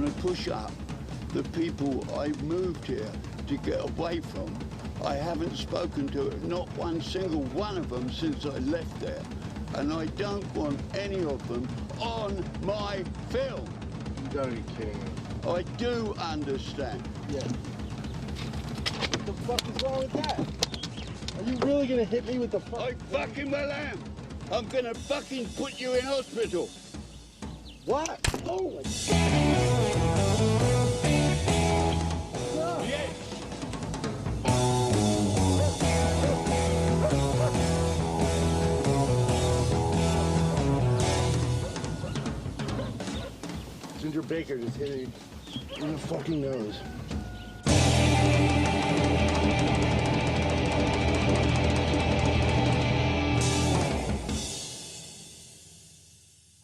going to push up the people I moved here to get away from. I haven't spoken to not one single one of them since I left there. And I don't want any of them on my film. You gotta be kidding me. I do understand. Yeah. What the fuck is wrong with that? Are you really gonna hit me with the fuck? I fucking well am. I'm gonna fucking put you in hospital. What? Oh my God. Yes. Ginger Baker just hit me in the fucking nose.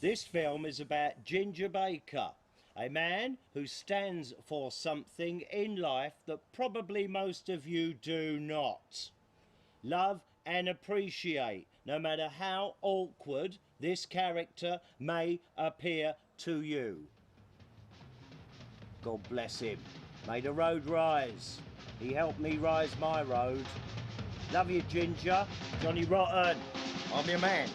This film is about Ginger Baker, a man who stands for something in life that probably most of you do not. Love and appreciate, no matter how awkward this character may appear to you. God bless him. May the road rise. He helped me rise my road. Love you, Ginger. Johnny Rotten. I'm your man.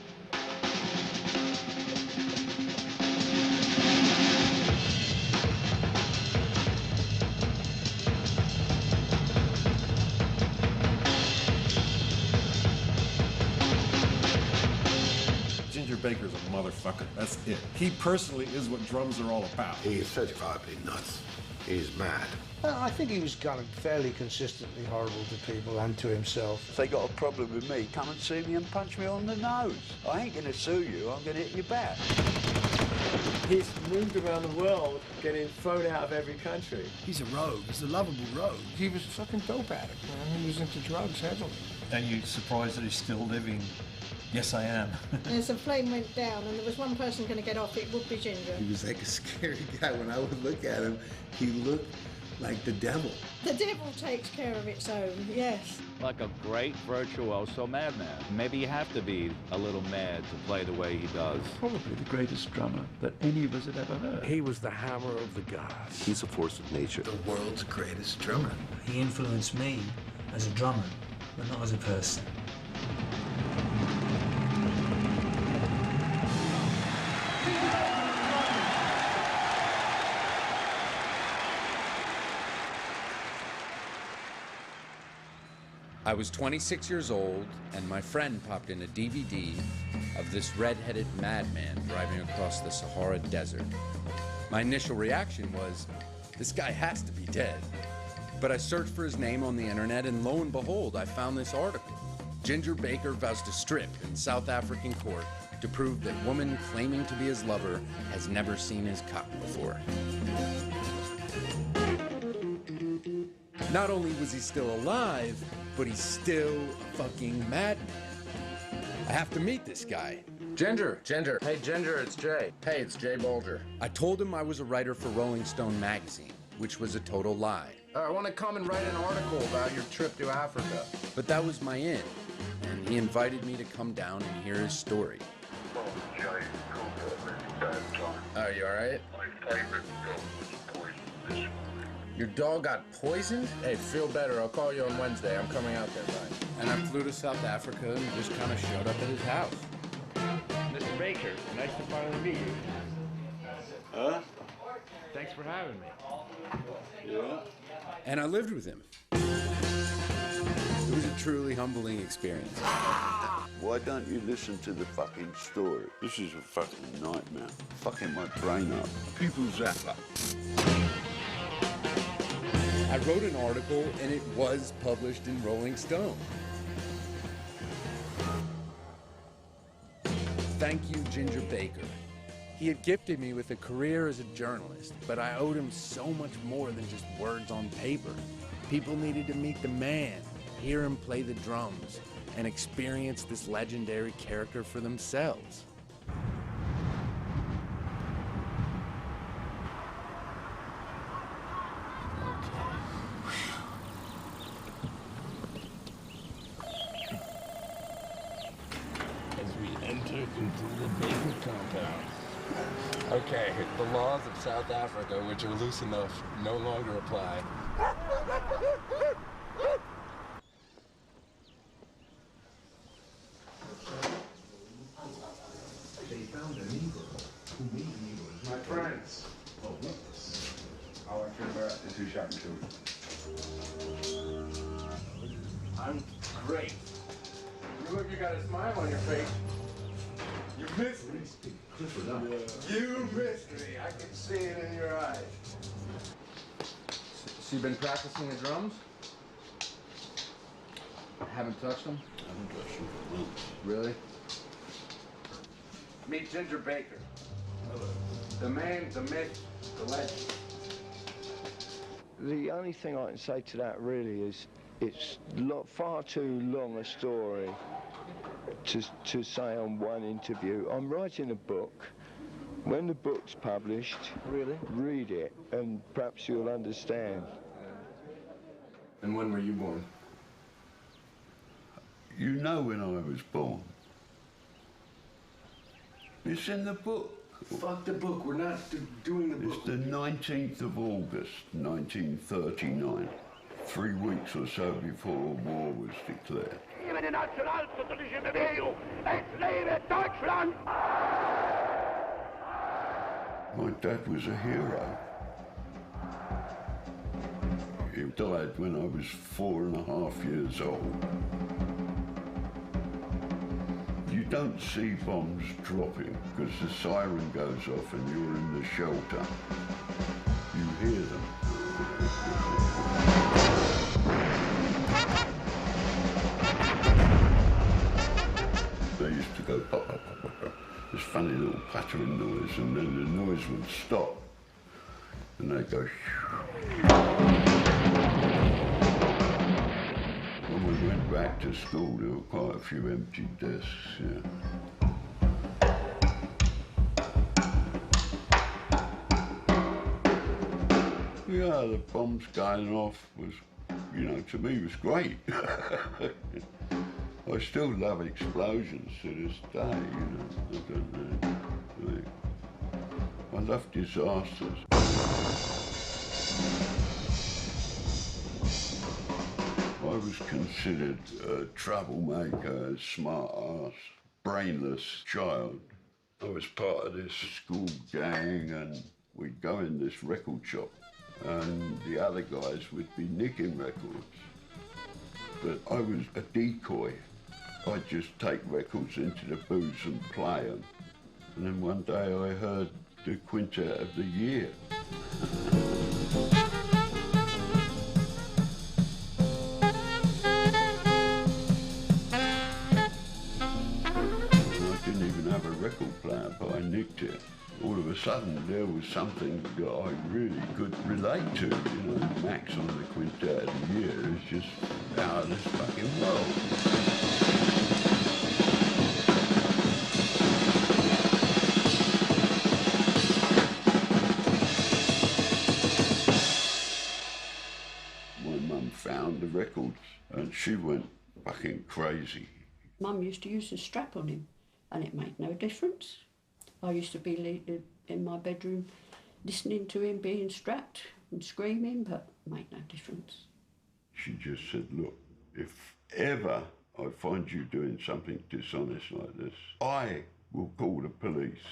Ginger Baker's a motherfucker. That's it. He personally is what drums are all about. He's certifiably nuts. He's mad. I think he was kind of fairly consistently horrible to people and to himself. If they got a problem with me, come and see me and punch me on the nose. I ain't gonna sue you, I'm gonna hit you back. He's moved around the world, getting thrown out of every country. He's a rogue. He's a lovable rogue. He was a fucking dope addict, man. He was into drugs heavily. Are you surprised that he's still living? Yes, I am. As the flame went down and there was one person going to get off, it would be Ginger. He was like a scary guy. When I would look at him, he looked like the devil. The devil takes care of its own, yes. Like a great virtuoso madman. Maybe you have to be a little mad to play the way he does. Probably the greatest drummer that any of us had ever heard. He was the hammer of the gods. He's a force of nature. The world's greatest drummer. He influenced me as a drummer, but not as a person. I was 26 years old, and my friend popped in a DVD of this red-headed madman driving across the Sahara Desert. My initial reaction was, this guy has to be dead. But I searched for his name on the internet, and lo and behold, I found this article. Ginger Baker vows to strip in South African court to prove that woman claiming to be his lover has never seen his cock before. Not only was he still alive, but he's still a fucking madman. I have to meet this guy. Ginger. Hey, Ginger, it's Jay. Hey, it's Jay Bolger. I told him I was a writer for Rolling Stone magazine, which was a total lie. I want to come and write an article about your trip to Africa. But that was my in, and he invited me to come down and hear his story. Oh, you alright? My favorite dog was poisoned this morning. Your dog got poisoned? Hey, feel better. I'll call you on Wednesday. I'm coming out there, Brian. And I flew to South Africa and just kind of showed up at his house. Mr. Baker, nice to finally meet you. Huh? Thanks for having me. Yeah. And I lived with him. It was a truly humbling experience. Why don't you listen to the fucking story? This is a fucking nightmare. Fucking my brain up. People zapper. I wrote an article, and it was published in Rolling Stone. Thank you, Ginger Baker. He had gifted me with a career as a journalist, but I owed him so much more than just words on paper. People needed to meet the man, hear him play the drums, and experience this legendary character for themselves. As we enter into the Baker compound. Okay, the laws of South Africa, which are loose enough, no longer apply. My friends. How I feel about this who shot you. I'm great. You look, you got a smile on your face. You missed me. You missed me. I can see it in your eyes. So you've been practicing the drums? Haven't touched them? I haven't touched them for months. Really? Meet Ginger Baker. The man, the myth, the legend. The only thing I can say to that really is it's far too long a story to say on one interview. I'm writing a book. When the book's published, read it and perhaps you'll understand. And when were you born? You know when I was born. It's in the book. Fuck the book, we're not doing the book. It's the 19th of August, 1939. 3 weeks or so before war was declared. Die nationalsozialistische Bewegung! Es lebe Deutschland! My dad was a hero. He died when I was 4.5 years old. You don't see bombs dropping because the siren goes off and you're in the shelter. You hear them. They used to go pop, pop, pop, pop, pop. This funny little pattering noise, and then the noise would stop, and they'd go. When we went back to school, there were quite a few empty desks. Yeah. Yeah, the bombs going off was, you know, to me was great. I still love explosions to this day, you know. I don't know. I love disasters. I was considered a troublemaker, a smart ass, brainless child. I was part of this school gang and we'd go in this record shop and the other guys would be nicking records. But I was a decoy. I'd just take records into the booths and play them. And then one day I heard the Quintet of the Year. I didn't even have a record player, but I nicked it. All of a sudden, there was something that I really could relate to. You know, Max on the Quintet of the Year is just out of this fucking world. Found the records and she went fucking crazy. Mum used to use a strap on him and it made no difference. I used to be in my bedroom listening to him being strapped and screaming, but it made no difference. She just said, look, if ever I find you doing something dishonest like this, I will call the police.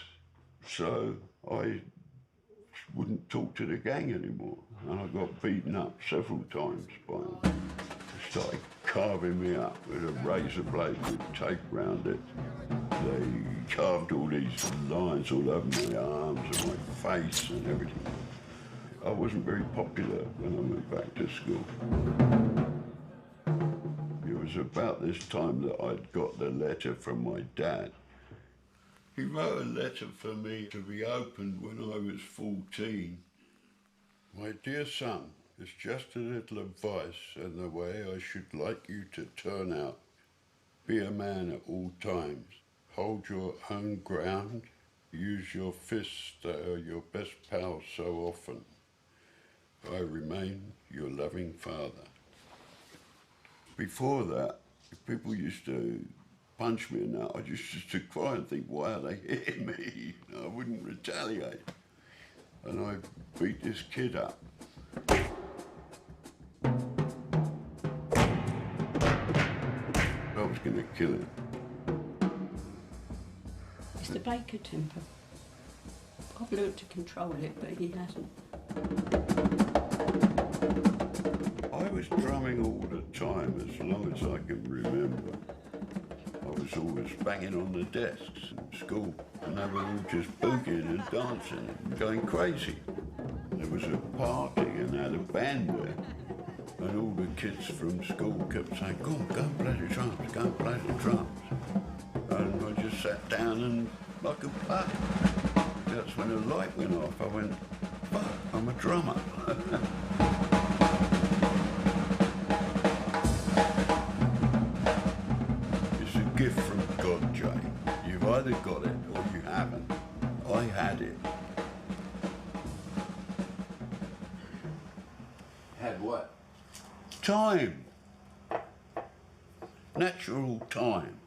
So I wouldn't talk to the gang anymore. And I got beaten up several times by them. They started carving me up with a razor blade with tape round it. They carved all these lines all over my arms and my face and everything. I wasn't very popular when I went back to school. It was about this time that I'd got the letter from my dad. He wrote a letter for me to be opened when I was 14. My dear son, it's just a little advice and the way I should like you to turn out. Be a man at all times. Hold your own ground. Use your fists that are your best pals so often. I remain your loving father. Before that, people used to punch me and that, I just used to cry and think, why are they hitting me? I wouldn't retaliate. And I beat this kid up. I was going to kill him. It's the Baker temper. I've learned to control it, but he hasn't. I was drumming all the time, as long as I can remember. I was always banging on the desks in school, and they were all just boogieing and dancing and going crazy. There was a party and had a band there, and all the kids from school kept saying, go and play the drums, go and play the drums. And I just sat down and I could play. That's when the light went off. I went, fuck, I'm a drummer. It's a gift from God, Jay. You've either got it or you haven't. I had it. Had what? Time. Natural time.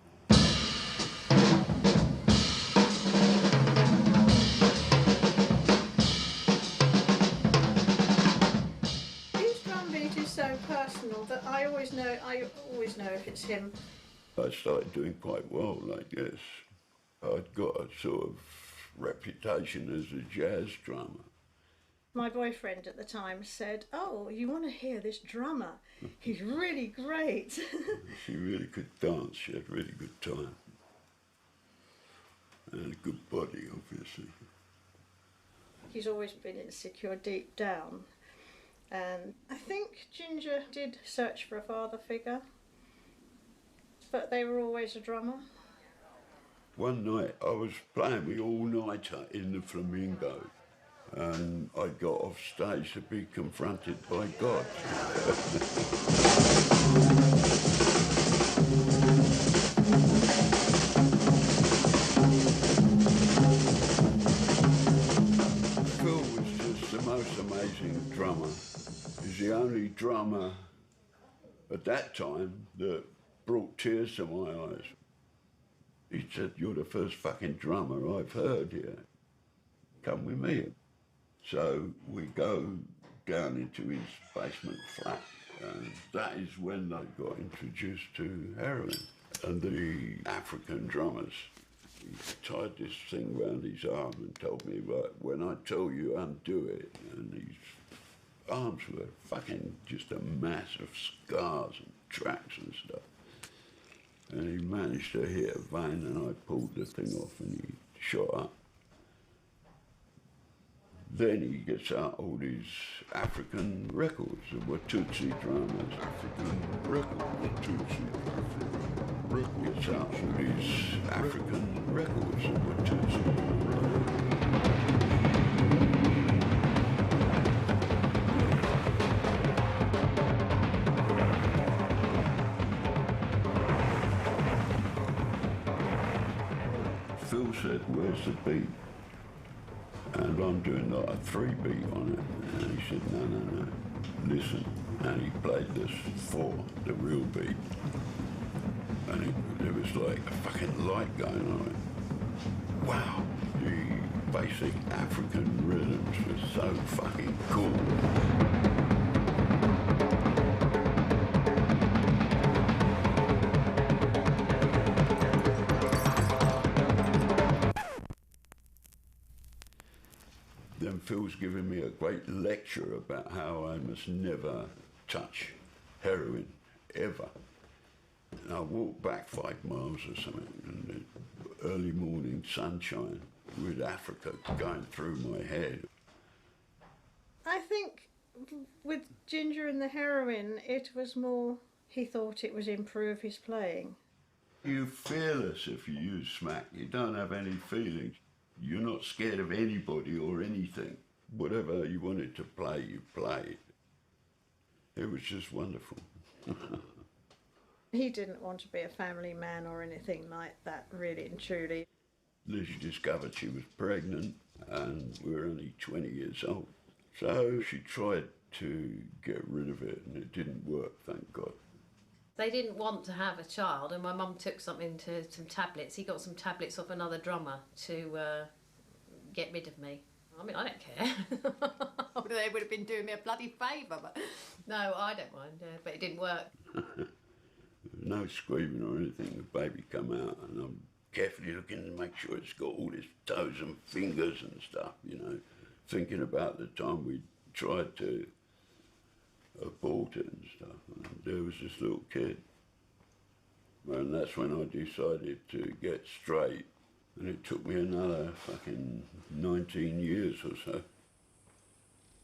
His drum beat is so personal that I always know if it's him. I started doing quite well like this. I'd got a sort of reputation as a jazz drummer. My boyfriend at the time said, oh, you want to hear this drummer? He's really great. She really could dance. She had really good time. And a good body, obviously. He's always been insecure deep down. And I think Ginger did search for a father figure, but they were always a drummer. One night I was playing my all-nighter in the Flamingo, and I got off stage to be confronted by God. Phil was just the most amazing drummer. He's the only drummer at that time that brought tears to my eyes. He said, you're the first fucking drummer I've heard here. Come with me. So we go down into his basement flat, and that is when I got introduced to heroin. And the African drummers, he tied this thing round his arm and told me, right, when I tell you undo it, and his arms were fucking just a mass of scars and tracks and stuff. And he managed to hit a vein, and I pulled the thing off and he shot up. Then he gets out all these African records of Watusi drummers. African records, Watusi, African records. Gets out all these African records of Watusi drummers. Phil said, where's the beat? And I'm doing like a 3-beat on it. And he said, no, listen. And he played this 4, the real beat. And there was like a fucking light going on it. Wow, the basic African rhythms were so fucking cool. Then Phil's giving me a great lecture about how I must never touch heroin, ever. And I walked back 5 miles or something in the early morning sunshine with Africa going through my head. I think with Ginger and the heroin, it was more, he thought it would improve his playing. You're fearless if you use smack. You don't have any feelings. You're not scared of anybody or anything. Whatever you wanted to play, you played. It was just wonderful. He didn't want to be a family man or anything like that, really and truly. Lizzie discovered she was pregnant, and we were only 20 years old. So she tried to get rid of it, and it didn't work, thank God. They didn't want to have a child, and my mum took some tablets. He got some tablets off another drummer to get rid of me. I mean, I don't care. They would have been doing me a bloody favour, but no, I don't mind. But it didn't work. No screaming or anything. The baby come out, and I'm carefully looking to make sure it's got all its toes and fingers and stuff, you know, thinking about the time we tried to abort it and stuff. And there was this little kid. And that's when I decided to get straight. And it took me another fucking 19 years or so.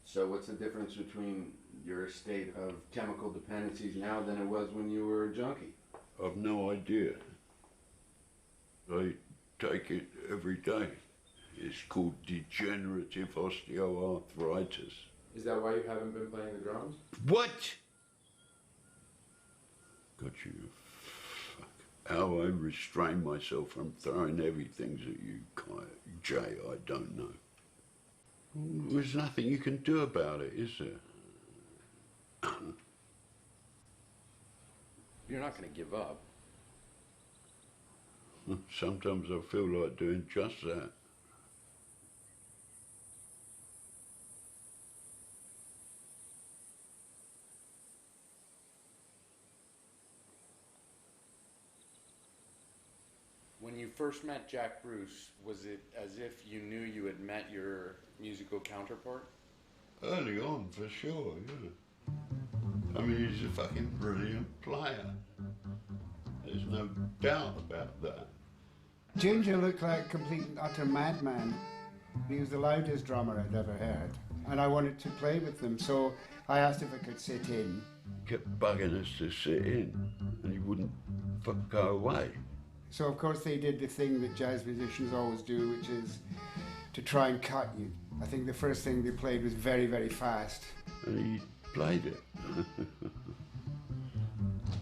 So what's the difference between your state of chemical dependencies now than it was when you were a junkie? I've no idea. I take it every day. It's called degenerative osteoarthritis. Is that why you haven't been playing the drums? What? Got you. Fuck. How I restrain myself from throwing heavy things at you, Jay, I don't know. There's nothing you can do about it, is there? You're not going to give up. Sometimes I feel like doing just that. When you first met Jack Bruce, was it as if you knew you had met your musical counterpart? Early on, for sure, yeah. I mean, he's a fucking brilliant player. There's no doubt about that. Ginger looked like a complete and utter madman. He was the loudest drummer I'd ever heard, and I wanted to play with him, so I asked if I could sit in. Kept bugging us to sit in, and he wouldn't go away. So of course they did the thing that jazz musicians always do, which is to try and cut you. I think the first thing they played was very, very fast. And he played it,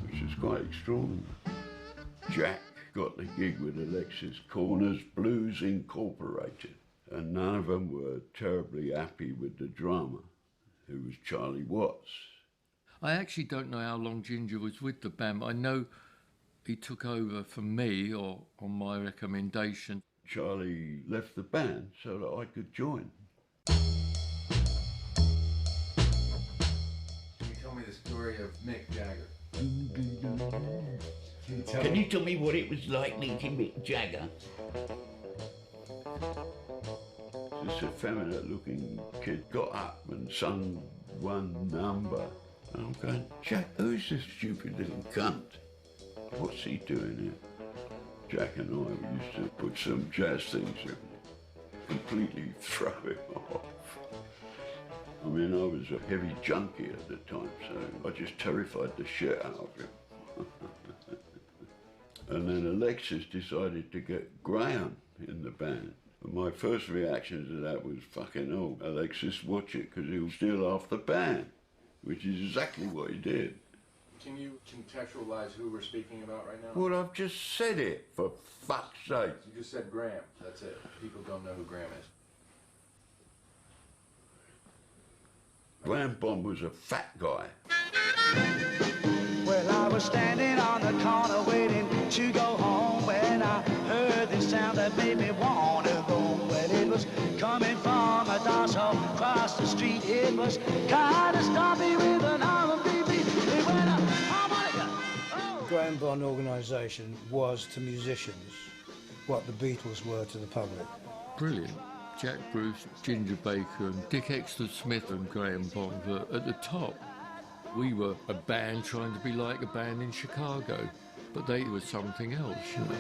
which is quite extraordinary. Jack got the gig with Alexis Corner's Blues Incorporated, and none of them were terribly happy with the drummer, who was Charlie Watts. I actually don't know how long Ginger was with the band, but I know he took over from me, or on my recommendation. Charlie left the band so that I could join. Can you tell me the story of Mick Jagger? Can you tell me what it was like meeting Mick Jagger? This effeminate-looking kid got up and sung one number. And I'm going, Jack, who's this stupid little cunt? What's he doing here? Jack and I used to put some jazz things in, completely throw him off. I mean, I was a heavy junkie at the time, so I just terrified the shit out of him. And then Alexis decided to get Graham in the band. And my first reaction to that was, fucking hell, Alexis, watch it, because he'll steal half the band, which is exactly what he did. Can you contextualize who we're speaking about right now? Well, I've just said it, for fuck's sake. You just said Graham, that's it. People don't know who Graham is. Graham Bond was a fat guy. Well, I was standing on the corner waiting to go home when I heard this sound that made me want to go. Well, it was coming from a dance hall across the street. It was kind of stompy with an R&B beat. It went a harmonica. Oh. Graham Bond organisation was to musicians what the Beatles were to the public. Brilliant. Jack Bruce, Ginger Baker and Dick Exton-Smith and Graham Bond were at the top. We were a band trying to be like a band in Chicago, but they were something else, you know.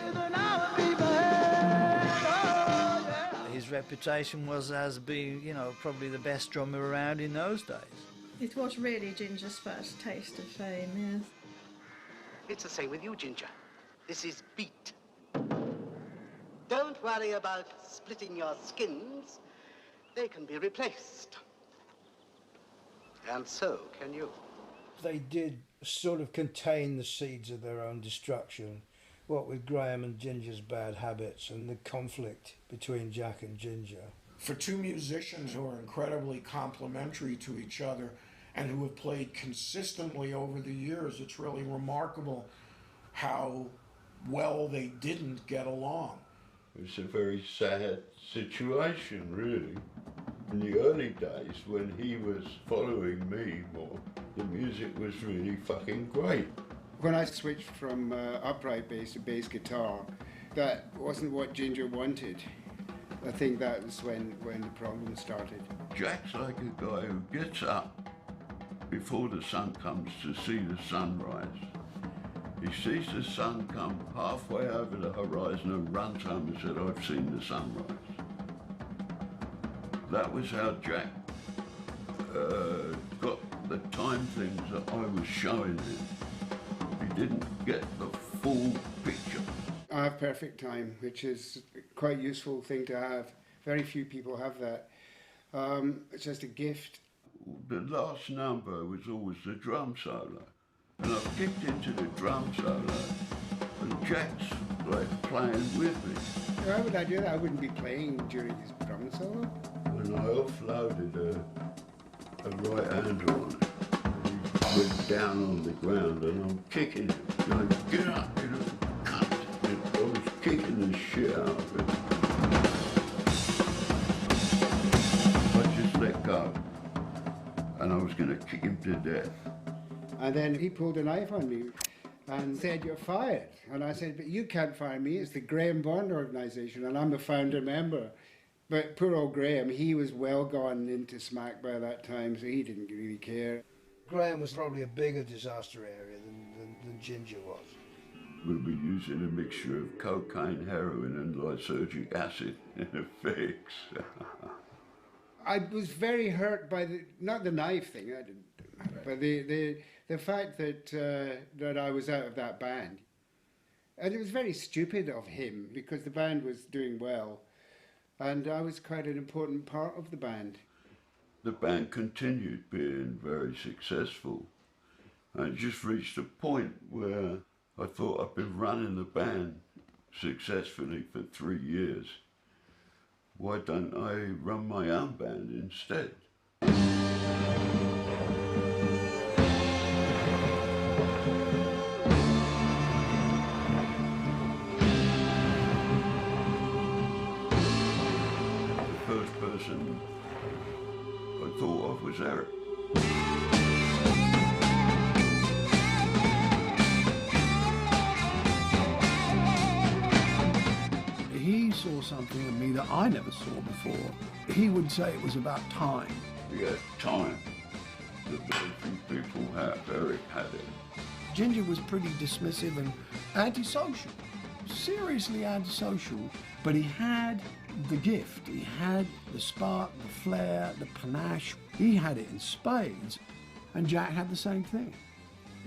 His reputation was as being, you know, probably the best drummer around in those days. It was really Ginger's first taste of fame, yes. It's the same with you, Ginger. This is beat. Don't worry about splitting your skins. They can be replaced. And so can you. They did sort of contain the seeds of their own destruction, what with Graham and Ginger's bad habits and the conflict between Jack and Ginger. For two musicians who are incredibly complementary to each other and who have played consistently over the years. It's really remarkable how well they didn't get along. It's a very sad situation, really. In the early days, when he was following me more, the music was really fucking great. When I switched from upright bass to bass guitar, that wasn't what Ginger wanted. I think that was when the problem started. Jack's like a guy who gets up before the sun comes to see the sunrise. He sees the sun come halfway over the horizon and runs home and said, I've seen the sunrise. That was how Jack got the time things that I was showing him. He didn't get the full picture. I have perfect time, which is a quite useful thing to have. Very few people have that. It's just a gift. The last number was always the drum solo. And I've kicked into the drum solo, and Jack's like playing with me. Why would I do that? I wouldn't be playing during his drum solo. When I offloaded a right hander on it, he went down on the ground and I'm kicking it, going, get up, you know, cunt. And I was kicking the shit out of it. I just let go, and I was going to kick him to death. And then he pulled a knife on me and said, you're fired. And I said, but you can't fire me. It's the Graham Bond organisation and I'm a founder member. But poor old Graham, he was well gone into smack by that time, so he didn't really care. Graham was probably a bigger disaster area than Ginger was. We'll be using a mixture of cocaine, heroin and lysergic acid in a fix. I was very hurt by not the knife thing, I didn't, but the fact that I was out of that band. And it was very stupid of him because the band was doing well and I was quite an important part of the band. The band continued being very successful, and it just reached a point where I thought I'd been running the band successfully for 3 years. Why don't I run my own band instead? The first person I thought of was Eric. He saw something in me that I never saw before. He would say it was about time. We had time that very few people have. Eric had it. Ginger was pretty dismissive and antisocial, seriously antisocial, but he had the gift. He had the spark, the flair, the panache. He had it in spades, and Jack had the same thing.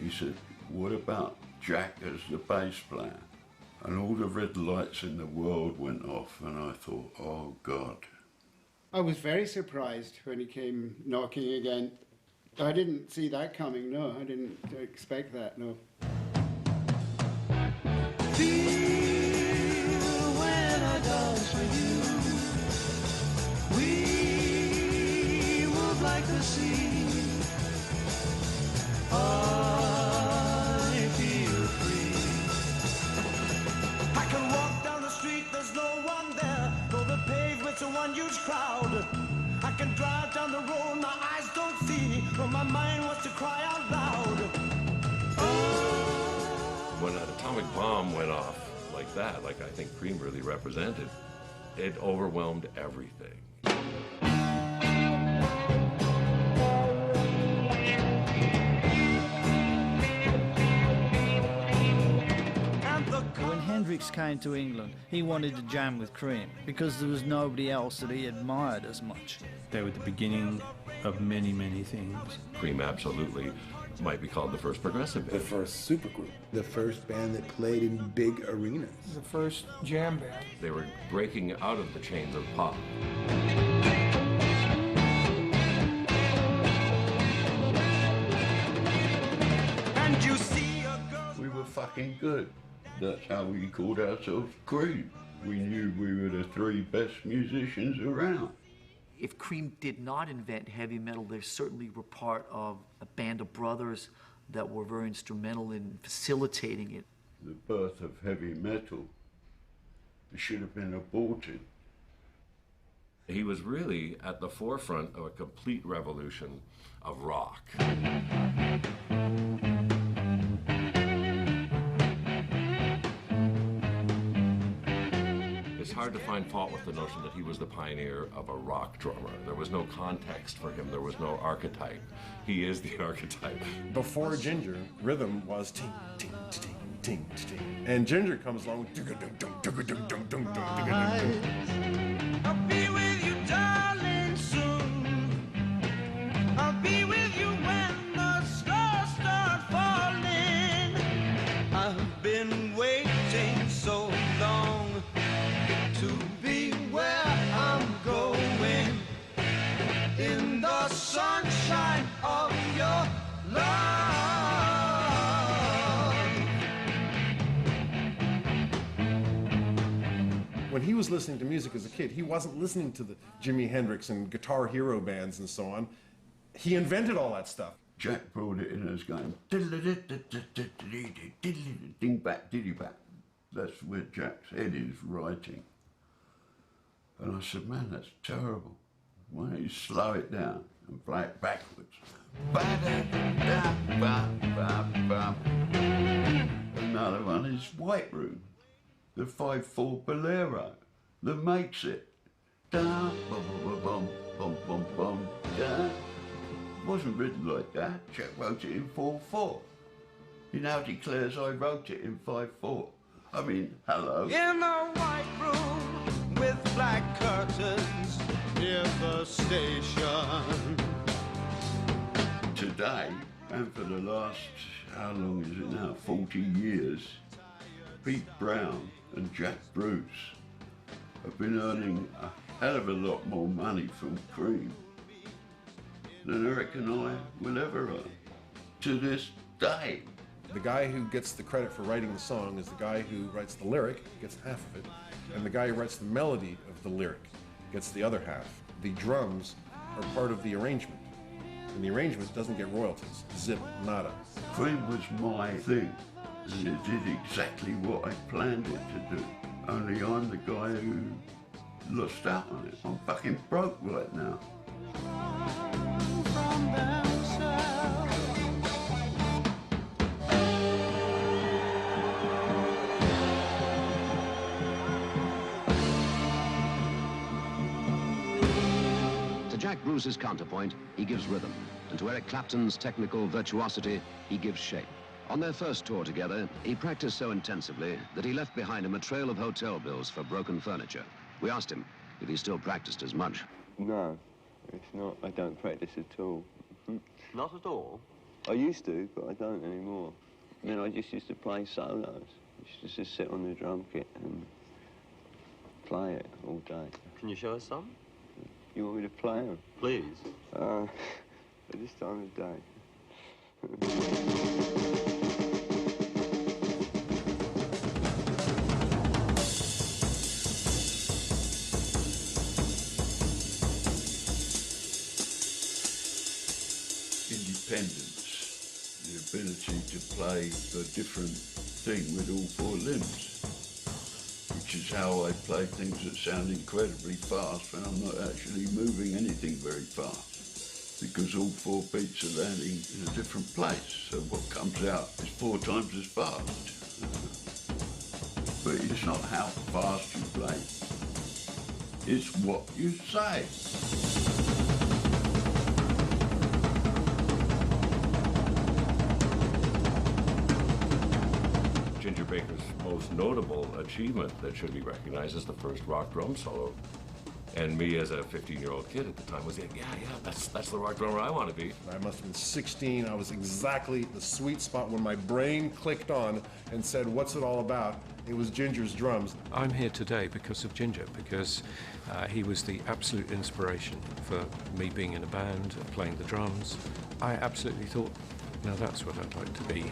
He said, what about Jack as the bass player? And all the red lights in the world went off, and I thought, oh God. I was very surprised when he came knocking again. I didn't see that coming, no. I didn't expect that, no. Feel when I dance with you. We move like the sea. I feel free. I can walk down the street, there's no one there. Though the pavement's a one huge crowd. I can drive down the road, my eyes don't see, but my mind wants to cry out loud. When an atomic bomb went off like that, like I think Cream really represented, it overwhelmed everything. When Hendrix came to England, he wanted to jam with Cream because there was nobody else that he admired as much. They were the beginning of many, many things. Cream absolutely might be called the first progressive band. The first supergroup. The first band that played in big arenas. The first jam band. They were breaking out of the chains of pop. And you see a girl. We were fucking good. That's how we called ourselves Cream. We knew we were the three best musicians around. if Cream did not invent heavy metal, they certainly were part of a band of brothers that were very instrumental in facilitating it. The birth of heavy metal should have been aborted. He was really at the forefront of a complete revolution of rock. It's hard to find fault with the notion that he was the pioneer of a rock drummer. There was no context for him, there was no archetype. He is the archetype. Before Ginger, rhythm was ting, ting, ting, ting, ting. And Ginger comes along with I'll be with you, darling, soon. I'll be with you when the stars start falling. I've been waiting so long to be where I'm going, in the sunshine of your love. When he was listening to music as a kid, he wasn't listening to the Jimi Hendrix and Guitar Hero bands and so on. He invented all that stuff. Jack brought it in as going ding back, diddy back. That's where Jack's head is writing. And I said, man, that's terrible. Why don't you slow it down and play it backwards? Another one is White Room, the 5/4 bolero that makes it. Da, bum, bum, bum, bum, bum, bum, da. It wasn't written like that. Jack wrote it in 4/4. He now declares I wrote it in 5/4. I mean, hello. In a white room with black curtains near the station. Today, and for the last, how long is it now, 40 years, Pete Brown and Jack Bruce have been earning a hell of a lot more money from Cream than Eric and I will ever earn, to this day. The guy who gets the credit for writing the song is the guy who writes the lyric, gets half of it, and the guy who writes the melody of the lyric gets the other half. The drums are part of the arrangement, and the arrangement doesn't get royalties. Zip, nada. Cream was my thing, and it did exactly what I planned it to do. Only I'm the guy who lost out on it. I'm fucking broke right now. From themselves. To Jack Bruce's counterpoint, he gives rhythm, and to Eric Clapton's technical virtuosity, he gives shape. On their first tour together, he practiced so intensively that he left behind him a trail of hotel bills for broken furniture. We asked him if he still practiced as much. No, it's not. I don't practice at all. Not at all? I used to, but I don't anymore. I mean, I just used to play solos. I used to just sit on the drum kit and play it all day. Can you show us some? You want me to play them? Please. At this time of day. Independence, the ability to play a different thing with all four limbs, which is how I play things that sound incredibly fast when I'm not actually moving anything very fast, because all four beats are landing in a different place, so what comes out is 4 times as fast. But it's not how fast you play, it's what you say. Ginger Baker's most notable achievement that should be recognized is the first rock drum solo. And me as a 15-year-old kid at the time was like, yeah, that's the rock drummer I want to be. I must have been 16. I was exactly the sweet spot when my brain clicked on and said, what's it all about? It was Ginger's drums. I'm here today because of Ginger, because he was the absolute inspiration for me being in a band, playing the drums. I absolutely thought, now that's what I'd like to be.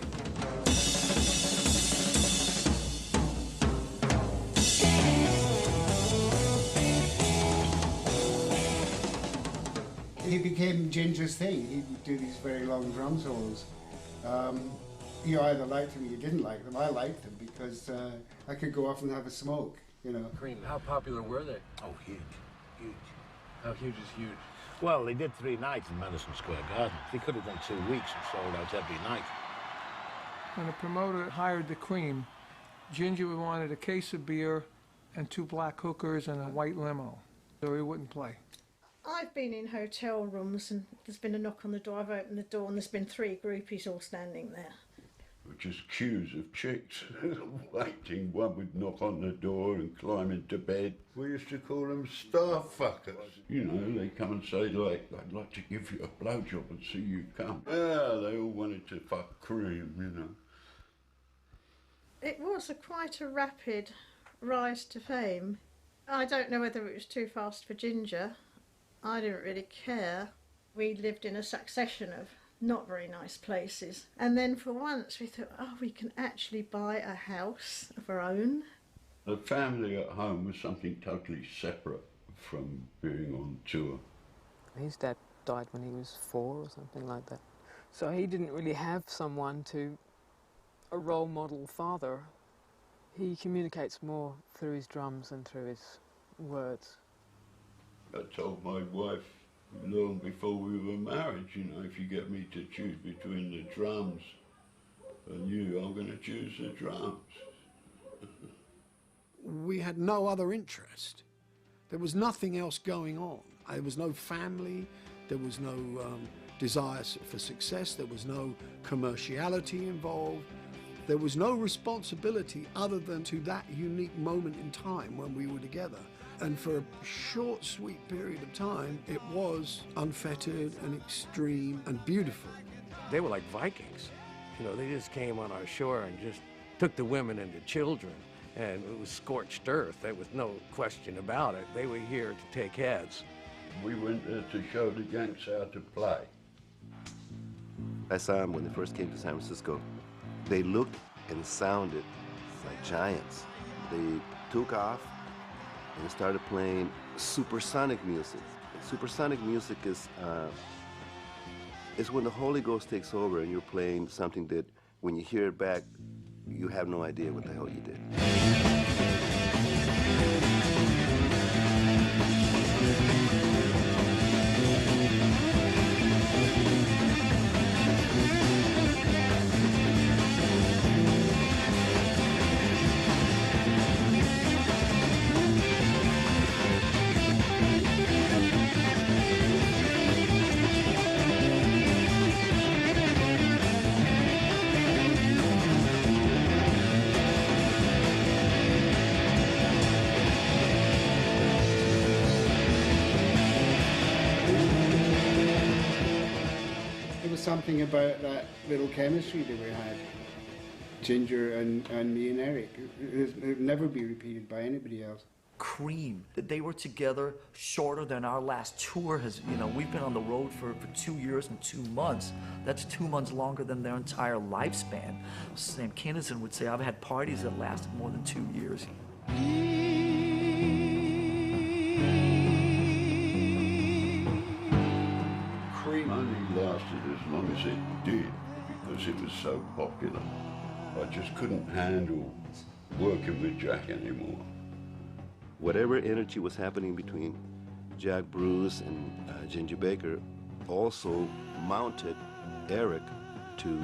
he became Ginger's thing. He'd do these very long drum solos. You either liked them or you didn't like them. I liked them because I could go off and have a smoke, you know. Cream, how popular were they? Oh, huge, huge. How huge is huge? Well, they did 3 nights in Madison Square Garden. They could have done 2 weeks and sold out every night. When the promoter hired the Cream, Ginger wanted a case of beer and 2 black hookers and a white limo, or he wouldn't play. I've been in hotel rooms and there's been a knock on the door, I've opened the door and there's been 3 groupies all standing there. Just queues of chicks waiting. One would knock on the door and climb into bed. We used to call them star fuckers. You know, they come and say, like, I'd like to give you a blowjob and see you come. Ah, they all wanted to fuck Cream, you know. It was quite a rapid rise to fame. I don't know whether it was too fast for Ginger. I didn't really care. We lived in a succession of not very nice places. And then for once we thought, oh, we can actually buy a house of our own. The family at home was something totally separate from being on tour. His dad died when he was 4 or something like that. So he didn't really have someone a role model father. He communicates more through his drums and through his words. I told my wife long before we were married, you know, if you get me to choose between the drums and you, I'm going to choose the drums. We had no other interest. There was nothing else going on. There was no family, there was no desire for success, there was no commerciality involved. There was no responsibility other than to that unique moment in time when we were together. And for a short, sweet period of time, it was unfettered and extreme and beautiful. They were like Vikings. You know, they just came on our shore and just took the women and the children. And it was scorched earth. There was no question about it. They were here to take heads. We went there to show the Yanks how to play. I saw them when they first came to San Francisco. They looked and sounded like giants. They took off and started playing supersonic music. Supersonic music is when the Holy Ghost takes over and you're playing something that when you hear it back, you have no idea what the hell you did. Something about that little chemistry that we had, Ginger and me and Eric. It'll never be repeated by anybody else. Cream, they were together shorter than our last tour has, you know, we've been on the road for 2 years and 2 months. That's 2 months longer than their entire lifespan. Sam Kinison would say, I've had parties that lasted more than 2 years. Cream only lasted as long as it did because it was so popular. I just couldn't handle working with Jack anymore. Whatever energy was happening between Jack Bruce and Ginger Baker also mounted Eric to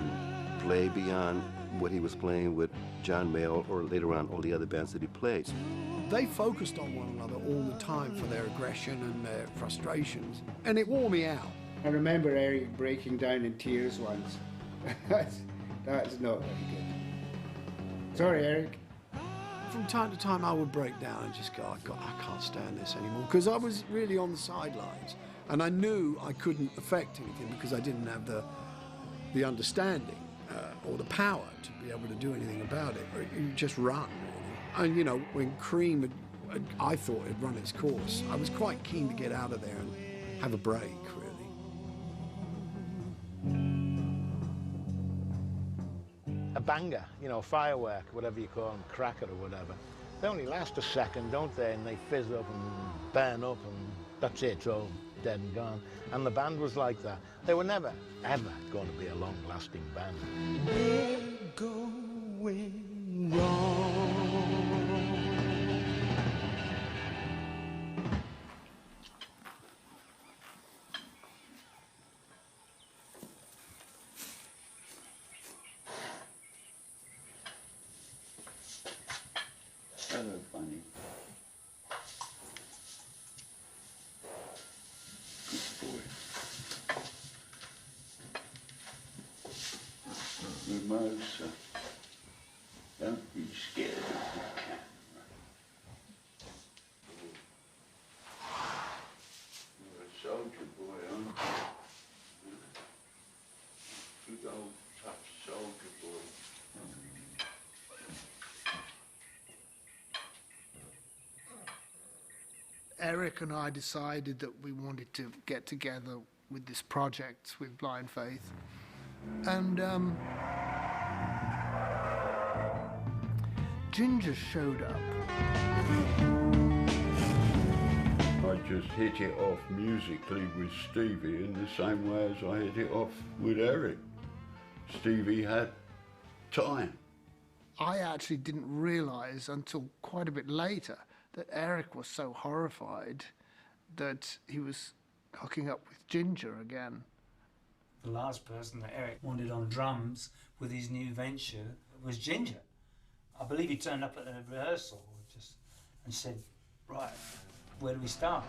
play beyond what he was playing with John Mayall or later on all the other bands that he played. They focused on one another all the time for their aggression and their frustrations, and it wore me out. I remember Eric breaking down in tears once. That's not very good. Sorry, Eric. From time to time, I would break down and just go, I can't stand this anymore, because I was really on the sidelines, and I knew I couldn't affect anything because I didn't have the understanding or the power to be able to do anything about it. You just run, really. And you know, when Cream, I thought had run its course, I was quite keen to get out of there and have a break, really. A banger, you know, firework, whatever you call them, cracker or whatever. They only last a second, don't they? And they fizz up and burn up and that's it. So dead and gone. And the band was like that. They were never, ever going to be a long-lasting band. We're going wrong. Hello, Bunny. Good boy. Mimosa. Don't be scared of the camera. You're a soldier boy, aren't you? Good old tough soldier boy. Eric and I decided that we wanted to get together with this project with Blind Faith. And Ginger showed up. I just hit it off musically with Stevie in the same way as I hit it off with Eric. Stevie had time. I actually didn't realise until quite a bit later that Eric was so horrified that he was hooking up with Ginger again. The last person that Eric wanted on drums with his new venture was Ginger. I believe he turned up at the rehearsal and said, right, where do we start?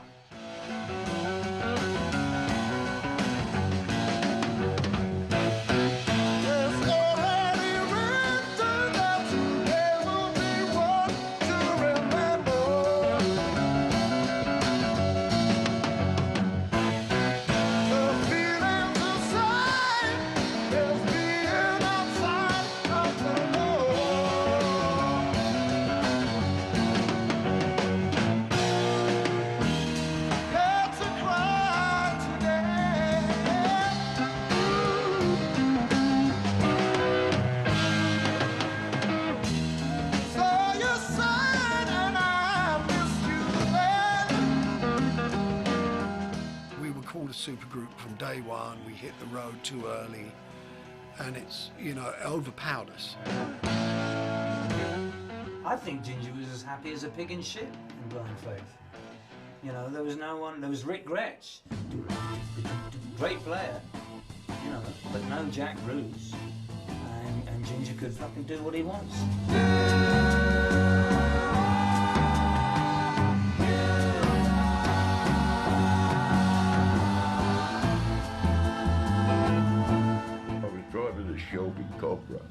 Supergroup from day one. We hit the road too early, and it's, you know, overpowered us. I think Ginger was as happy as a pig in shit in Blind Faith. You know, there was no one, there was Rick Gretsch, great player, you know, but no Jack Bruce, and Ginger could fucking do what he wants. Shelby Cobra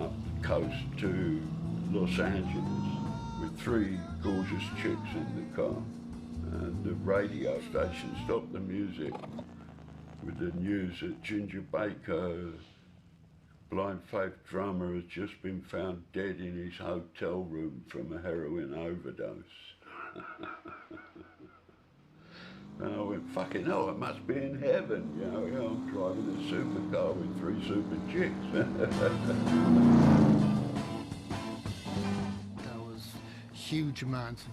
up the coast to Los Angeles with 3 gorgeous chicks in the car, and the radio station stopped the music with the news that Ginger Baker, Blind Faith drummer, has just been found dead in his hotel room from a heroin overdose. And I went, fucking hell, it must be in heaven, you know, I'm driving a supercar with 3 super chicks. There was huge amounts of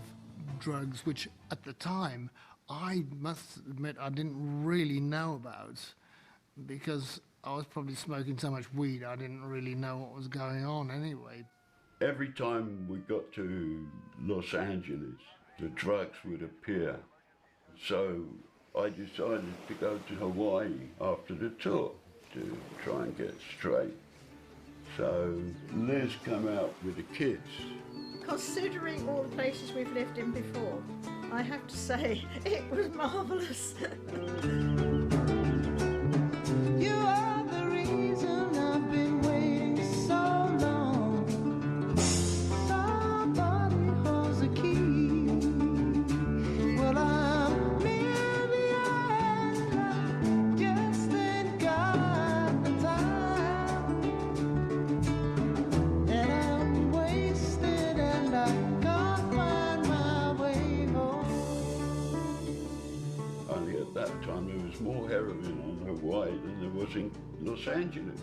drugs, which at the time, I must admit, I didn't really know about, because I was probably smoking so much weed, I didn't really know what was going on anyway. Every time we got to Los Angeles, the drugs would appear. So I decided to go to Hawaii after the tour to try and get straight. So Liz came out with the kids. Considering all the places we've lived in before, I have to say it was marvellous. You are the reason I've been waiting so long. Somebody holds the key. Well, I'm maybe I just ain't got the time, and I'm wasted and I can't find my way home. Only at that time there was more heroin on Hawaii than there was in Los Angeles.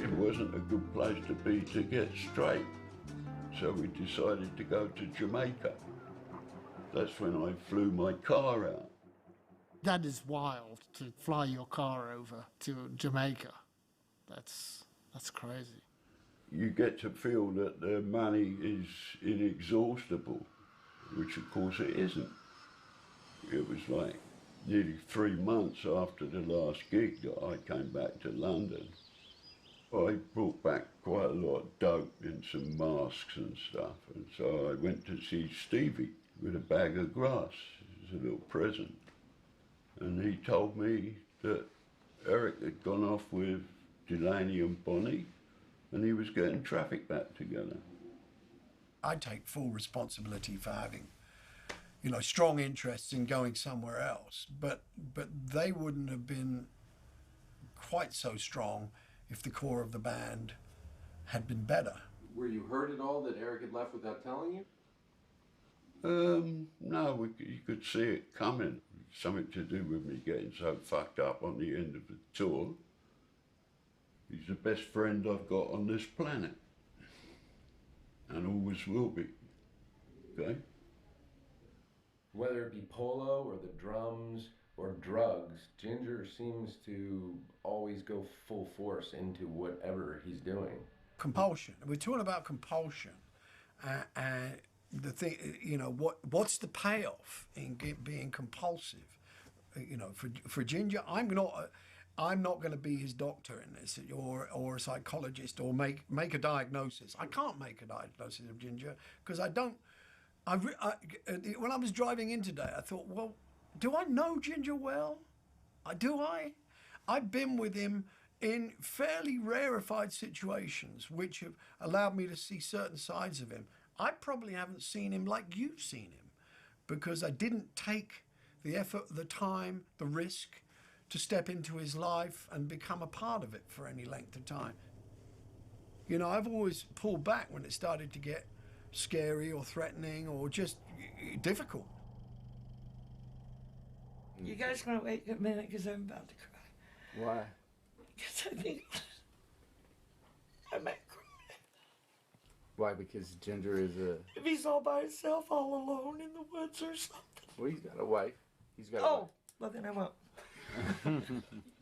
It wasn't a good place to be to get straight. So we decided to go to Jamaica. That's when I flew my car out. That is wild, to fly your car over to Jamaica. That's crazy. You get to feel that their money is inexhaustible, which of course it isn't. It was like nearly 3 months after the last gig that I came back to London. I brought back quite a lot of dope and some masks and stuff, and so I went to see Stevie with a bag of grass as a little present. And he told me that Eric had gone off with Delaney and Bonnie, and he was getting traffic back together. I take full responsibility for having, you know, strong interests in going somewhere else, but they wouldn't have been quite so strong if the core of the band had been better. Were you hurt at all that Eric had left without telling you? No, you could see it coming. Something to do with me getting so fucked up on the end of the tour. He's the best friend I've got on this planet. And always will be. Okay? Whether it be polo or the drums or drugs, Ginger seems to always go full force into whatever he's doing. Compulsion. We're talking about compulsion. And the thing, you know, what's the payoff in being compulsive? You know, for Ginger, I'm not going to be his doctor in this, or a psychologist, or make a diagnosis. I can't make a diagnosis of Ginger because I don't. When I was driving in today, I thought, well, do I know Ginger well? Do I? I've been with him in fairly rarefied situations, which have allowed me to see certain sides of him. I probably haven't seen him like you've seen him, because I didn't take the effort, the time, the risk to step into his life and become a part of it for any length of time. You know, I've always pulled back when it started to get scary or threatening or just difficult. You guys want to wait a minute because I'm about to cry. Why? Because I think I might cry. Why? Because Ginger is a... If he's all by himself, all alone in the woods or something. Well, he's got a wife. He's got a wife. Well, then I won't.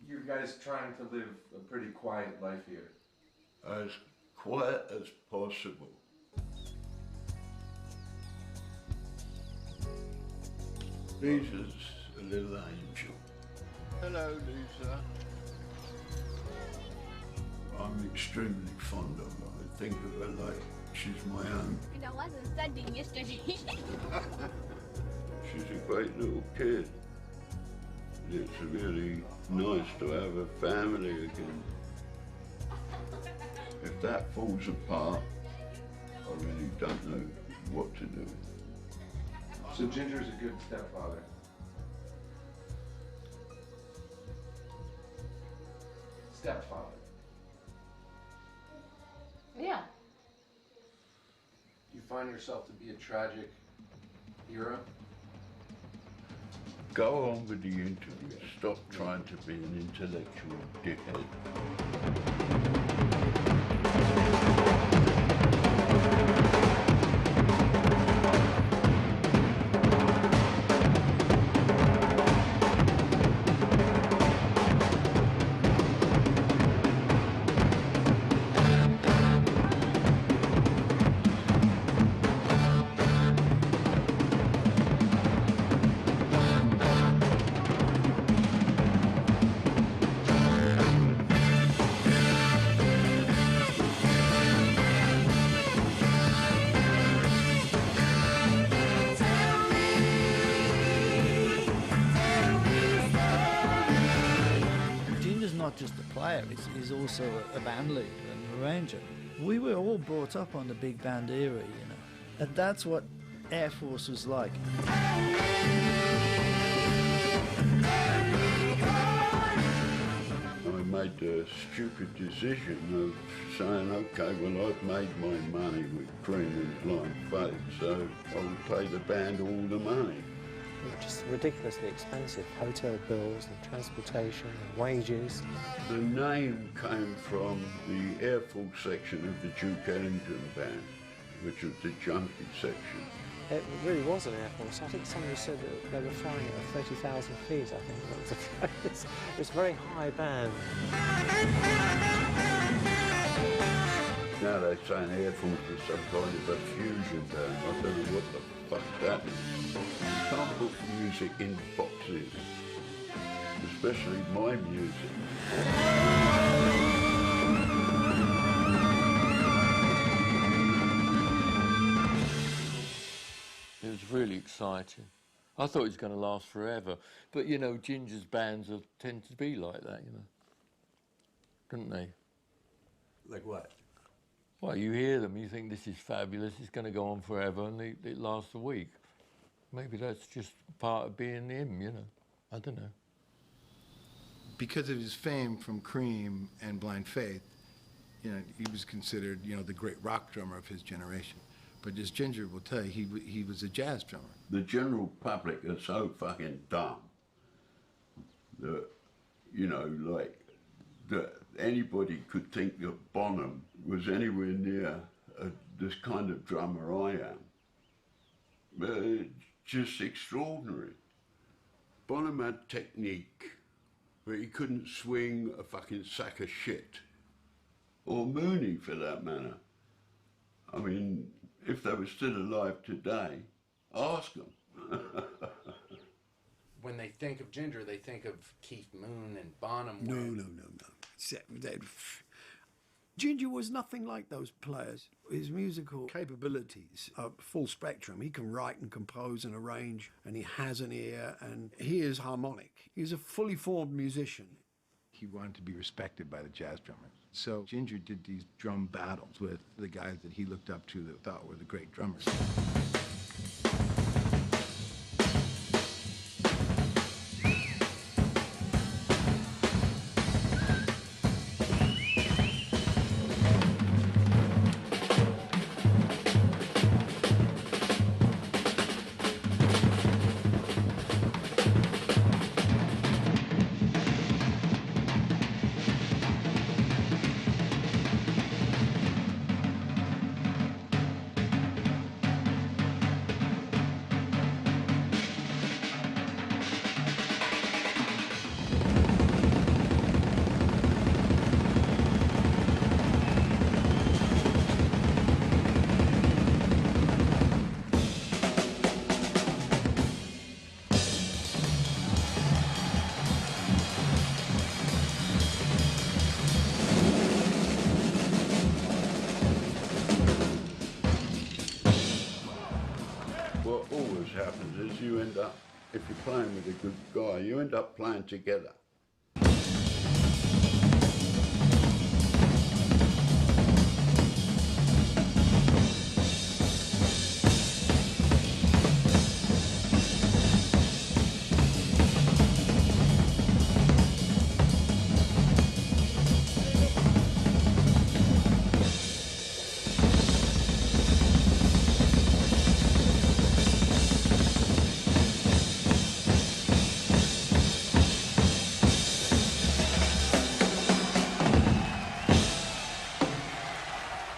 You guys trying to live a pretty quiet life here. As quiet as possible. Lisa's a little angel. Hello, Lisa. I'm extremely fond of her. I think of her like she's my own. And I wasn't studying yesterday. She's a great little kid. It's really nice to have a family again. If that falls apart, I really don't know what to do. So Ginger's a good stepfather. Stepfather. Yeah. You find yourself to be a tragic hero? Go on with the interview. Stop trying to be an intellectual dickhead. Not just a player, he's also a band leader and arranger. We were all brought up on the big band era, you know, and that's what Air Force was like. I made the stupid decision of saying, okay, well, I've made my money with Cream and Blind Faith, so I'll pay the band all the money. Just ridiculously expensive. Hotel bills and transportation and wages. The name came from the Air Force section of the Duke Ellington band, which was the junkie section. It really was an Air Force. I think somebody said that they were flying at 30,000 feet, I think that was the case. It was a very high band. Now they're saying Air Force is some kind of a fusion band. I don't know what the fuck that is. You can't put music in boxes, especially my music. It was really exciting. I thought it was going to last forever. But, you know, Ginger's bands tend to be like that, you know. Don't they? Like what? Well, you hear them, you think this is fabulous, it's going to go on forever, and it lasts a week. Maybe that's just part of being him, you know. I don't know. Because of his fame from Cream and Blind Faith, you know, he was considered, you know, the great rock drummer of his generation. But as Ginger will tell you, he was a jazz drummer. The general public are so fucking dumb that, you know, like, that anybody could think that Bonham was anywhere near this kind of drummer I am. But it's just extraordinary. Bonham had technique, but he couldn't swing a fucking sack of shit. Or Mooney, for that matter. I mean, if they were still alive today, ask them. When they think of Ginger, they think of Keith Moon and Bonham. No. Ginger was nothing like those players. His musical capabilities are full spectrum. He can write and compose and arrange, and he has an ear, and he is harmonic. He's a fully formed musician. He wanted to be respected by the jazz drummers. So Ginger did these drum battles with the guys that he looked up to that thought were the great drummers. What always happens is you end up, if you're playing with a good guy, you end up playing together.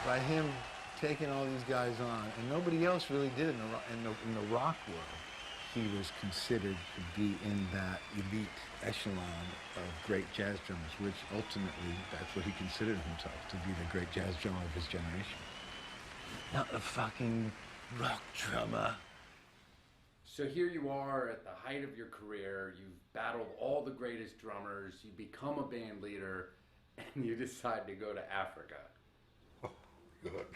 By him taking all these guys on, and nobody else really did in the rock world, he was considered to be in that elite echelon of great jazz drummers, which ultimately, that's what he considered himself, to be the great jazz drummer of his generation. Not a fucking rock drummer. So here you are at the height of your career, you've battled all the greatest drummers, you become a band leader, and you decide to go to Africa. Oh, God.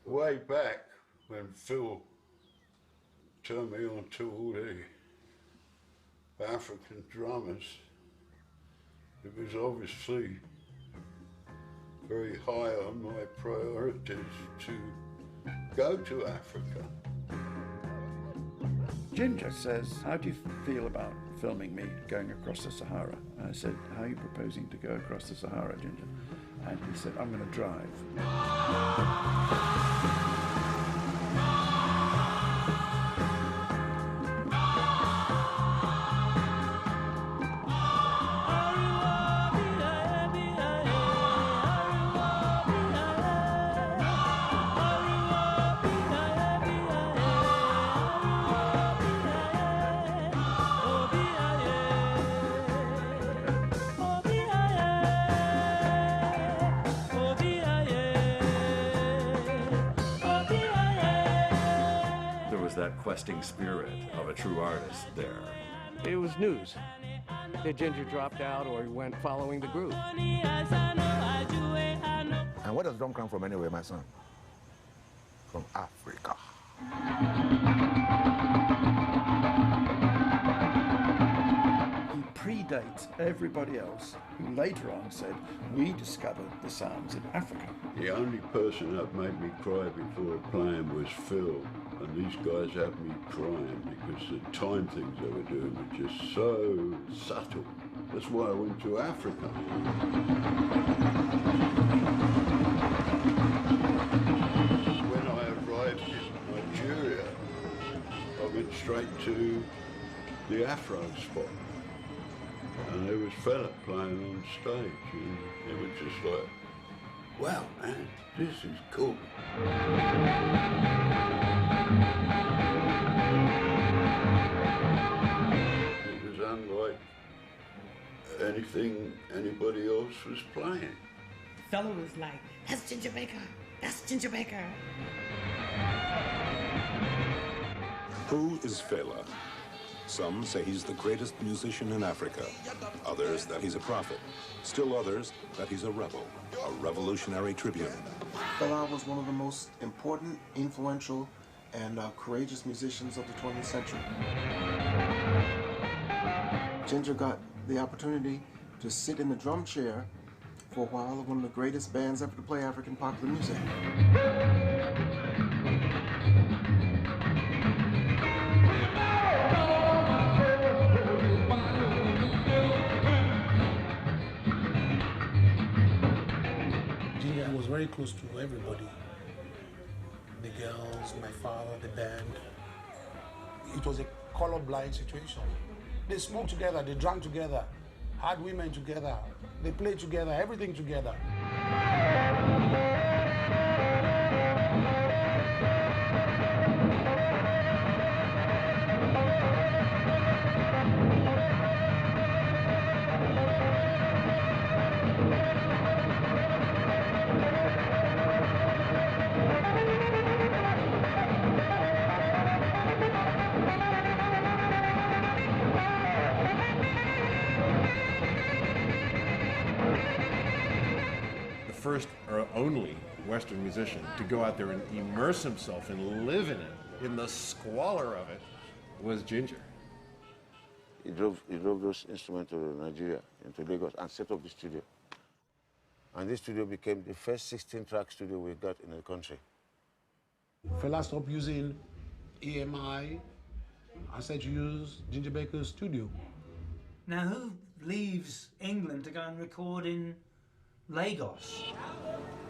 Way back when Phil turned me on to all the African drummers, it was obviously very high on my priorities to go to Africa. Ginger says, "How do you feel about filming me going across the Sahara?" And I said, "How are you proposing to go across the Sahara, Ginger?" And he said, "I'm going to drive." that questing spirit of a true artist there. It was news that Ginger dropped out or he went following the group. And where does drum come from anyway, my son? From Africa. He predates everybody else who later on said, we discovered the sounds in Africa. The only person that made me cry before playing was Phil, and these guys had me crying because the time things they were doing were just so subtle. That's why I went to Africa. When I arrived in Nigeria, I went straight to the Afro spot. And there was fella playing on stage, and it was just like, wow, man, this is cool. It was unlike anything anybody else was playing. Fella was like, that's Ginger Baker, that's Ginger Baker. Who is Fela? Some say he's the greatest musician in Africa, others that he's a prophet, still others that he's a rebel, a revolutionary tribune. Fela was one of the most important, influential, and courageous musicians of the 20th century. Ginger got the opportunity to sit in the drum chair for a while of one of the greatest bands ever to play African popular music. Ginger was very close to everybody. The girls, my father, the band. It was a colorblind situation. They smoked together, they drank together, had women together, they played together, everything together. First or only Western musician to go out there and immerse himself and live in it, in the squalor of it, was Ginger. He drove those instruments to Nigeria, into Lagos, and set up the studio. And this studio became the first 16-track studio we got in the country. Fela stopped using EMI and started to use Ginger Baker's studio. Now, who leaves England to go and record in Lagos?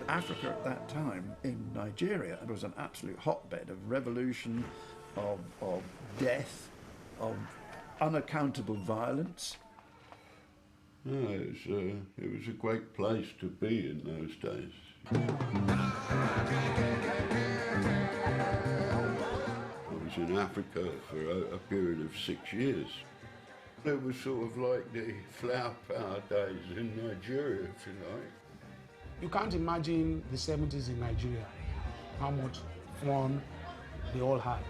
Africa at that time, in Nigeria, it was an absolute hotbed of revolution, of death, of unaccountable violence. No, it was a great place to be in those days. I was in Africa for a period of 6 years. It was sort of like the flower power days in Nigeria, if you like. You can't imagine the 70s in Nigeria, how much fun they all had.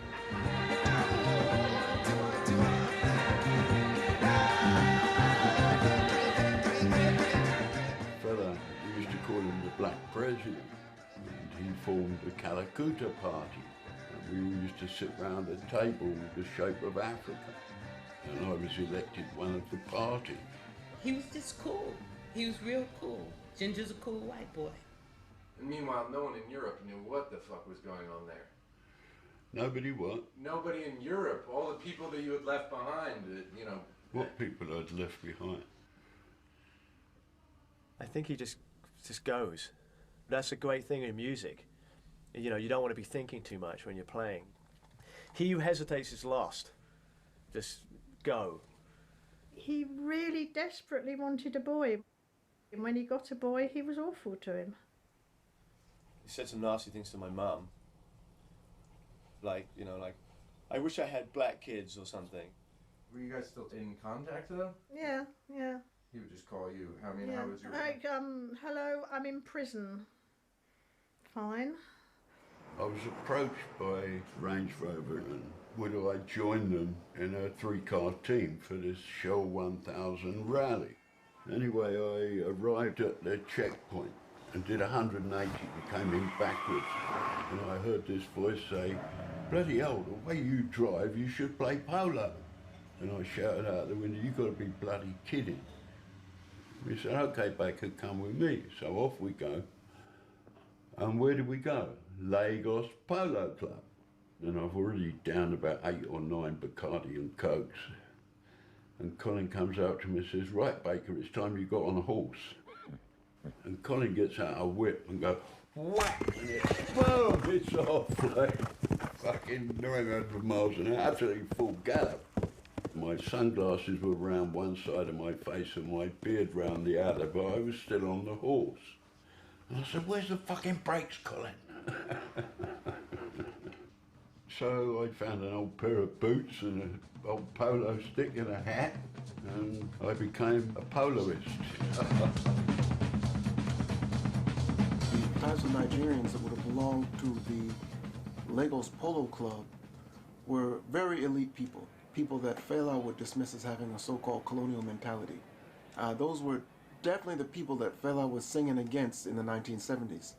Fella, we used to call him the Black President, and he formed the Calacuta Party, and we used to sit round a table with the shape of Africa, and I was elected one of the party. He was just cool. He was real cool. Ginger's a cool white boy. And meanwhile, no one in Europe knew what the fuck was going on there. Nobody what? Nobody in Europe. All the people that you had left behind, you know. What people I'd left behind? I think he just goes. That's a great thing in music. You know, you don't want to be thinking too much when you're playing. He who hesitates is lost. Just go. He really desperately wanted a boy. And when he got a boy, he was awful to him. He said some nasty things to my mum. Like, you know, like, I wish I had black kids or something. Were you guys still in contact though? Yeah. He would just call you. I mean, Yeah. how was your... Like, hello, I'm in prison. Fine. I was approached by Range Rover and would I join them in a 3-car team for this Shell 1000 rally. Anyway, I arrived at the checkpoint and did 180 and came in backwards. And I heard this voice say, "Bloody hell, the way you drive, you should play polo." And I shouted out the window, "You gotta be bloody kidding." He said, "Okay, Baker, come with me." So off we go. And where did we go? Lagos Polo Club. And I've already downed about 8 or 9 Bacardi and Cokes. And Colin comes out to me and says, "Right, Baker, it's time you got on a horse." And Colin gets out a whip and goes, whack, and it, boom, it's off like fucking 900 miles an hour, absolutely full gallop. My sunglasses were round one side of my face and my beard round the other, but I was still on the horse. And I said, "Where's the fucking brakes, Colin?" So I found an old pair of boots and an old polo stick and a hat, and I became a poloist. The types of Nigerians that would have belonged to the Lagos Polo Club were very elite people, people that Fela would dismiss as having a so-called colonial mentality. Those were definitely the people that Fela was singing against in the 1970s.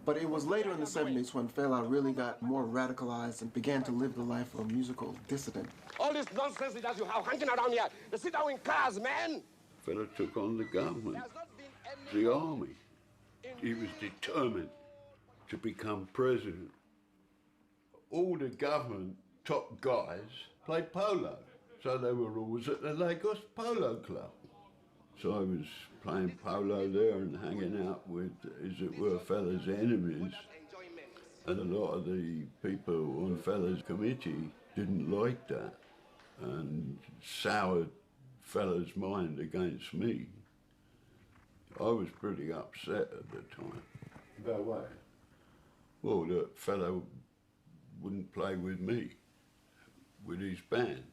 But it was later in the 70s when Fela really got more radicalized and began to live the life of a musical dissident. All this nonsense that you have hanging around here, they sit down in cars, man! Fella took on the government, the army. He was determined to become president. All the government top guys played polo, so they were always at the Lagos Polo Club. So I was playing polo there and hanging out with, as it were, Fela's enemies. And a lot of the people on Fela's committee didn't like that and soured Fela's mind against me. I was pretty upset at the time. About what? Well, that Fela wouldn't play with me, with his band.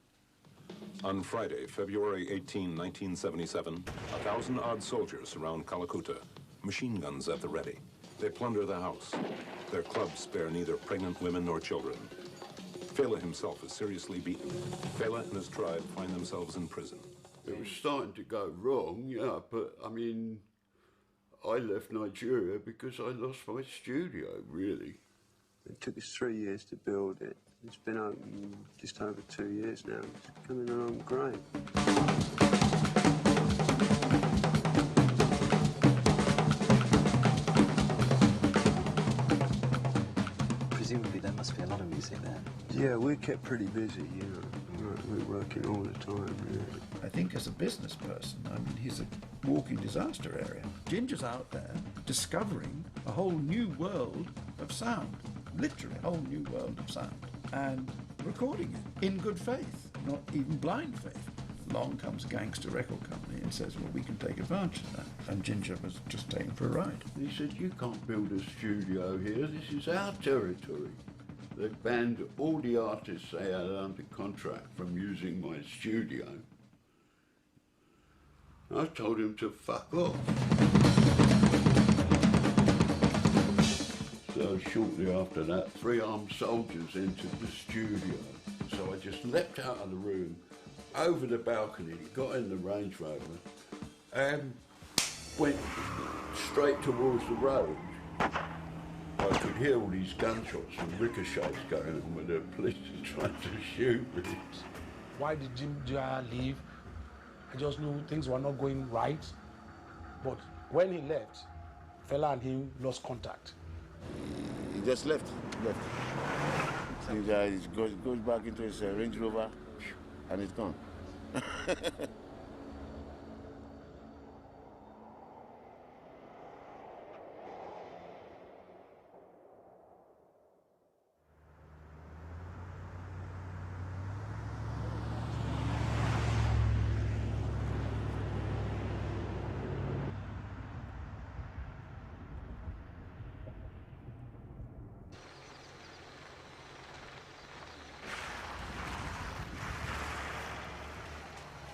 On Friday, February 18, 1977, 1,000-odd soldiers surround Calcutta, machine guns at the ready. They plunder the house. Their clubs spare neither pregnant women nor children. Fela himself is seriously beaten. Fela and his tribe find themselves in prison. It was starting to go wrong, yeah, but I mean, I left Nigeria because I lost my studio, really. It took us 3 years to build it. It's been open just over 2 years now. It's coming along great. Presumably there must be a lot of music there. Yeah, we're kept pretty busy, you know. We're working all the time, really. I think as a business person, I mean, he's a walking disaster area. Ginger's out there discovering a whole new world of sound. Literally a whole new world of sound. And recording it in good faith, not even blind faith. Along comes a gangster record company and says, well, we can take advantage of that. And Ginger was just taken for a ride. He said, "You can't build a studio here, this is our territory." They banned all the artists they had under contract from using my studio. I told him to fuck off. So shortly after that, 3 armed soldiers entered the studio. So I just leapt out of the room, over the balcony, got in the Range Rover, and went straight towards the road. I could hear all these gunshots and ricochets going on with the police trying to shoot me. Why did Ginger leave? I just knew things were not going right. But when he left, Fela and him lost contact. He just left. He goes back into his Range Rover and it's gone.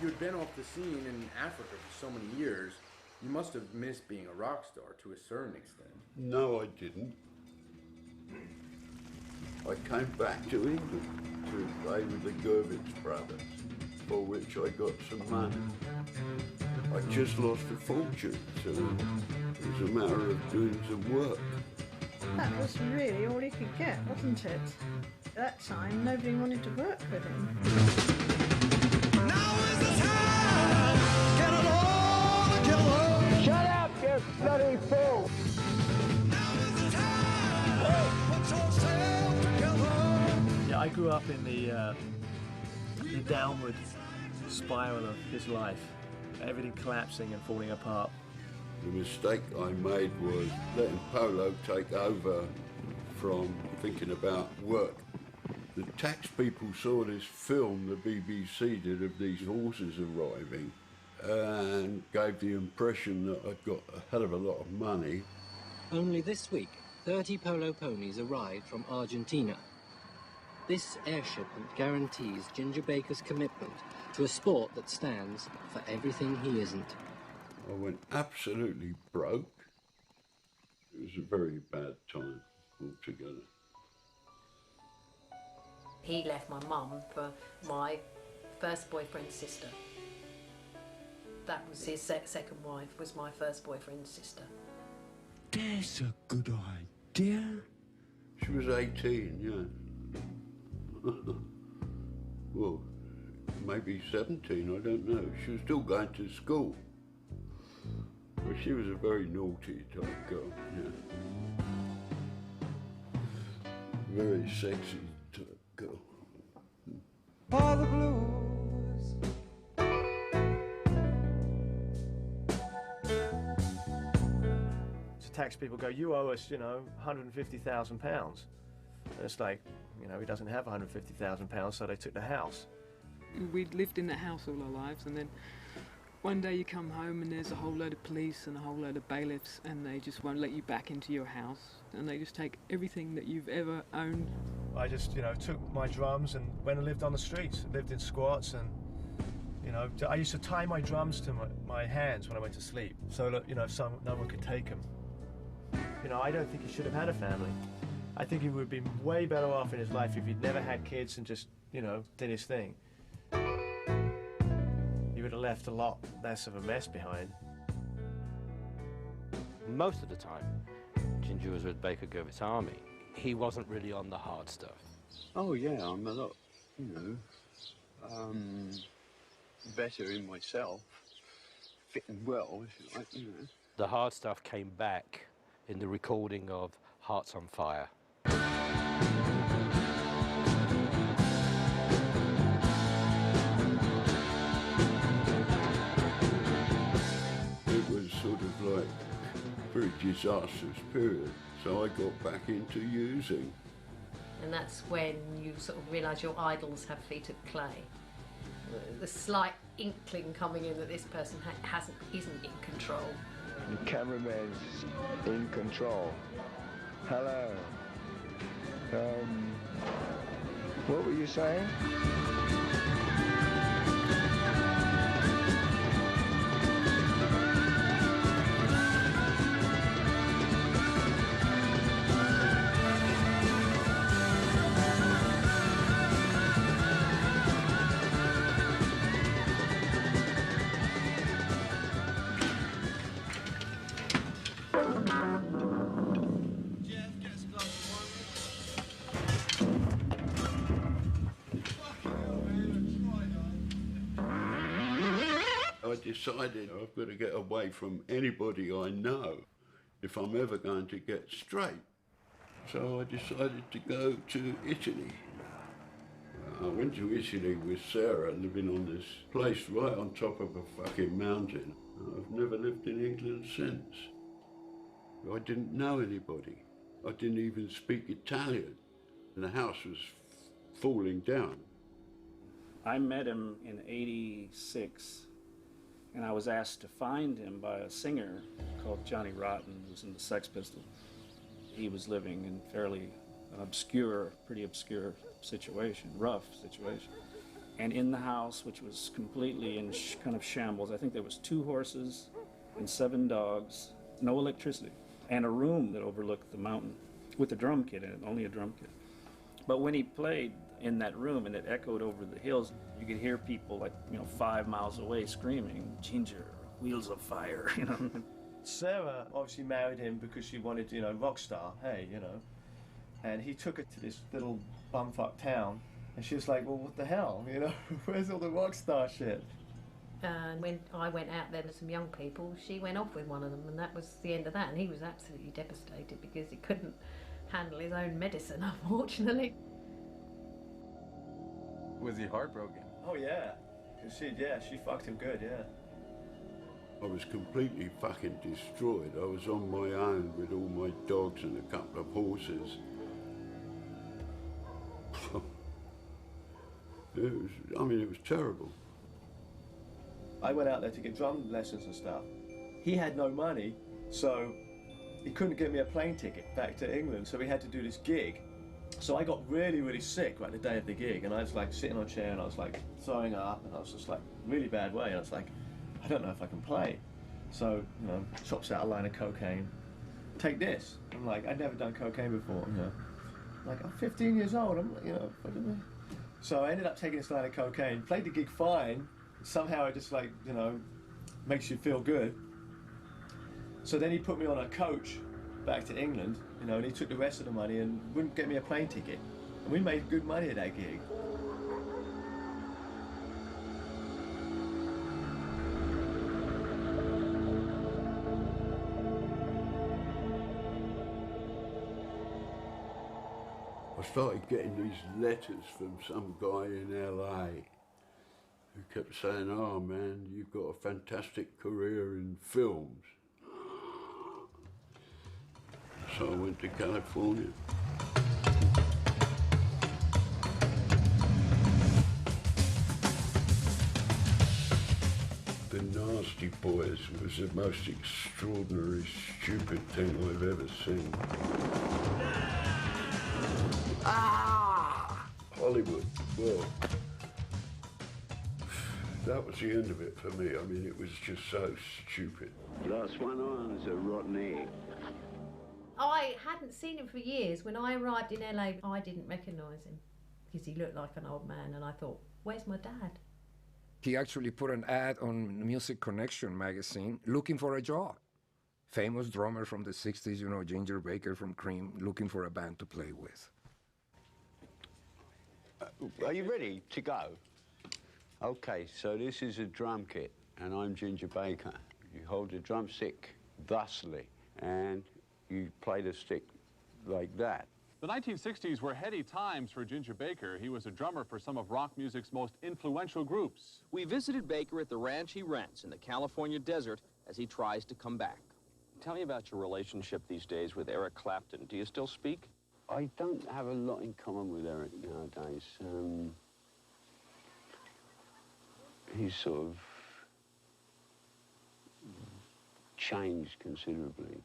You had been off the scene in Africa for so many years, you must have missed being a rock star to a certain extent. No, I didn't. I came back to England to play with the Gurvitz brothers, for which I got some money. I just lost a fortune, so it was a matter of doing some work. That was really all he could get, wasn't it? At that time, nobody wanted to work with him. Shut up, you bloody fool! Yeah, I grew up in the downward spiral of his life. Everything collapsing and falling apart. The mistake I made was letting polo take over from thinking about work. The tax people saw this film the BBC did of these horses arriving and gave the impression that I'd got a hell of a lot of money. Only this week, 30 polo ponies arrived from Argentina. This air shipment guarantees Ginger Baker's commitment to a sport that stands for everything he isn't. I went absolutely broke. It was a very bad time altogether. He left my mum for my first boyfriend's sister. That was his second wife, was my first boyfriend's sister. That's a good idea. She was 18, yeah. Well, maybe 17, I don't know. She was still going to school. But she was a very naughty type girl, yeah. Very sexy type girl. For the blues. So tax people go, you owe us, you know, £150,000. And it's like, you know, he doesn't have £150,000, so they took the house. We'd lived in that house all our lives, and then one day you come home and there's a whole load of police and a whole load of bailiffs, and they just won't let you back into your house, and they just take everything that you've ever owned. I just, you know, took my drums and went and lived on the streets, lived in squats, and, you know, I used to tie my drums to my hands when I went to sleep, so that, you know, no one could take them. You know, I don't think he should have had a family. I think he would have been way better off in his life if he'd never had kids and just, you know, did his thing. He would have left a lot less of a mess behind. Most of the time, Ginger was with Baker Gurvitz's army. He wasn't really on the hard stuff. Oh yeah, I'm a lot, you know, better in myself, fitting well, if you like, you know. The hard stuff came back in the recording of Hearts on Fire. It was sort of like a very disastrous period, so I got back into using. And that's when you sort of realise your idols have feet of clay. The slight inkling coming in that this person isn't in control. The cameraman's in control. Hello. What were you saying? I decided I've got to get away from anybody I know if I'm ever going to get straight. So I decided to go to Italy. I went to Italy with Sarah, living on this place right on top of a fucking mountain. I've never lived in England since. I didn't know anybody. I didn't even speak Italian. And the house was falling down. I met him in '86, and I was asked to find him by a singer called Johnny Rotten, who was in the Sex Pistols. He was living in fairly obscure, pretty obscure situation, rough situation. And in the house, which was completely in kind of shambles, I think there was 2 horses and 7 dogs, no electricity, and a room that overlooked the mountain with a drum kit in it, only a drum kit. But when he played in that room and it echoed over the hills, you could hear people like, 5 miles away screaming, "Ginger, wheels of fire," Sarah obviously married him because she wanted, rock star, hey, And he took her to this little bumfuck town, and she was like, well, what the hell, where's all the rock star shit? And when I went out there to some young people, she went off with one of them, and that was the end of that. And he was absolutely devastated because he couldn't handle his own medicine, unfortunately. Was he heartbroken? Oh yeah, she fucked him good, yeah. I was completely fucking destroyed. I was on my own with all my dogs and a couple of horses. It was terrible. I went out there to get drum lessons and stuff. He had no money, so he couldn't get me a plane ticket back to England, so we had to do this gig. So I got really, really sick right the day of the gig, and I was like sitting on a chair and I was like throwing up, and I was just like really bad way, and I was like, I don't know if I can play. So, chops out a line of cocaine. Take this. I'm like, I'd never done cocaine before, Like, I'm 15 years old, So I ended up taking this line of cocaine, played the gig fine. Somehow it just makes you feel good. So then he put me on a coach back to England, and he took the rest of the money and wouldn't get me a plane ticket. And we made good money at that gig. I started getting these letters from some guy in LA who kept saying, "Oh man, you've got a fantastic career in films." So I went to California. The Nasty Boys was the most extraordinary, stupid thing I've ever seen. Hollywood, well, that was the end of it for me. It was just so stupid. Last one on is a rotten egg. I hadn't seen him for years. When I arrived in LA, I didn't recognise him because he looked like an old man, and I thought, where's my dad? He actually put an ad on Music Connection magazine looking for a job. Famous drummer from the 60s, Ginger Baker from Cream, looking for a band to play with. Are you ready to go? Okay, so this is a drum kit, and I'm Ginger Baker. You hold the drumstick thusly, and you play the stick like that. The 1960s were heady times for Ginger Baker. He was a drummer for some of rock music's most influential groups. We visited Baker at the ranch he rents in the California desert as he tries to come back. Tell me about your relationship these days with Eric Clapton. Do you still speak? I don't have a lot in common with Eric nowadays. He's sort of changed considerably.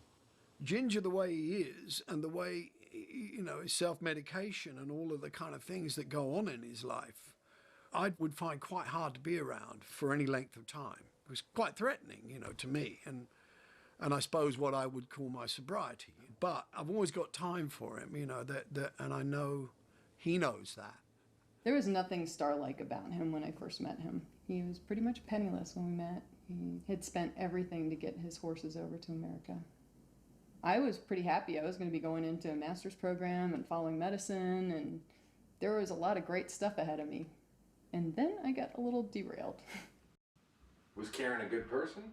Ginger, the way he is, and the way, his self-medication and all of the kind of things that go on in his life, I would find quite hard to be around for any length of time. It was quite threatening, to me, and I suppose what I would call my sobriety. But I've always got time for him, and I know he knows that. There was nothing star-like about him when I first met him. He was pretty much penniless when we met. He had spent everything to get his horses over to America. I was pretty happy. I was going to be going into a master's program and following medicine, and there was a lot of great stuff ahead of me. And then I got a little derailed. Was Karen a good person?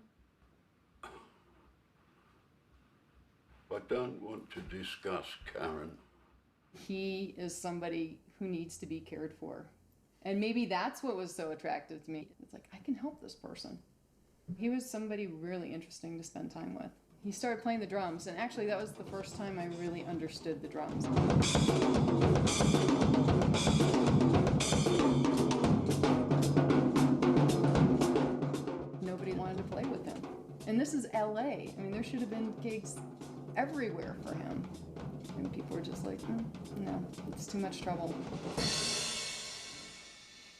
I don't want to discuss Karen. He is somebody who needs to be cared for. And maybe that's what was so attractive to me. It's like, I can help this person. He was somebody really interesting to spend time with. He started playing the drums, and actually that was the first time I really understood the drums. Nobody wanted to play with him. And this is LA. There should have been gigs everywhere for him. And people were just like, no, it's too much trouble.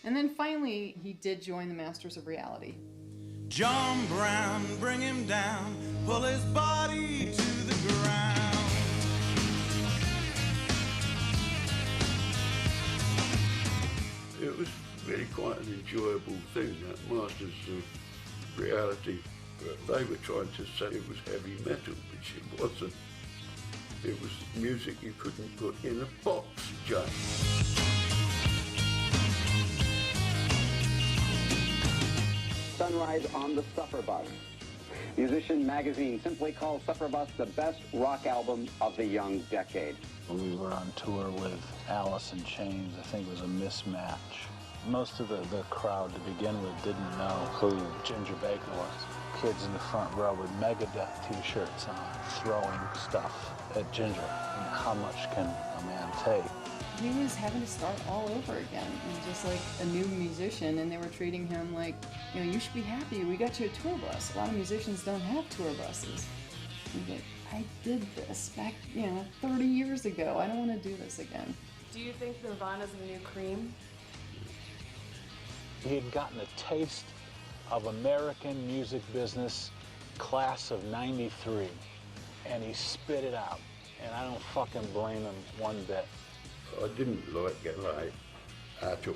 And then finally, he did join the Masters of Reality. John Brown, bring him down, pull his body to the ground. quite an enjoyable thing, that Masters of Reality. But they were trying to say it was heavy metal, which it wasn't. It was music you couldn't put in a box, Jay. Sunrise on the Suffer Bus. Musician magazine simply calls Suffer Bus the best rock album of the young decade. We were on tour with Alice in Chains. I think it was a mismatch. Most of the crowd to begin with didn't know who Ginger Baker was. Kids in the front row with Megadeth t-shirts on, throwing stuff at Ginger. And how much can a man take? He was having to start all over again, and just like a new musician, and they were treating him like, you know, you should be happy, we got you a tour bus. A lot of musicians don't have tour buses. He's like, I did this back, 30 years ago. I don't want to do this again. Do you think Nirvana's the new Cream? He had gotten a taste of American music business, class of '93, and he spit it out. And I don't fucking blame him one bit. I didn't like LA at all.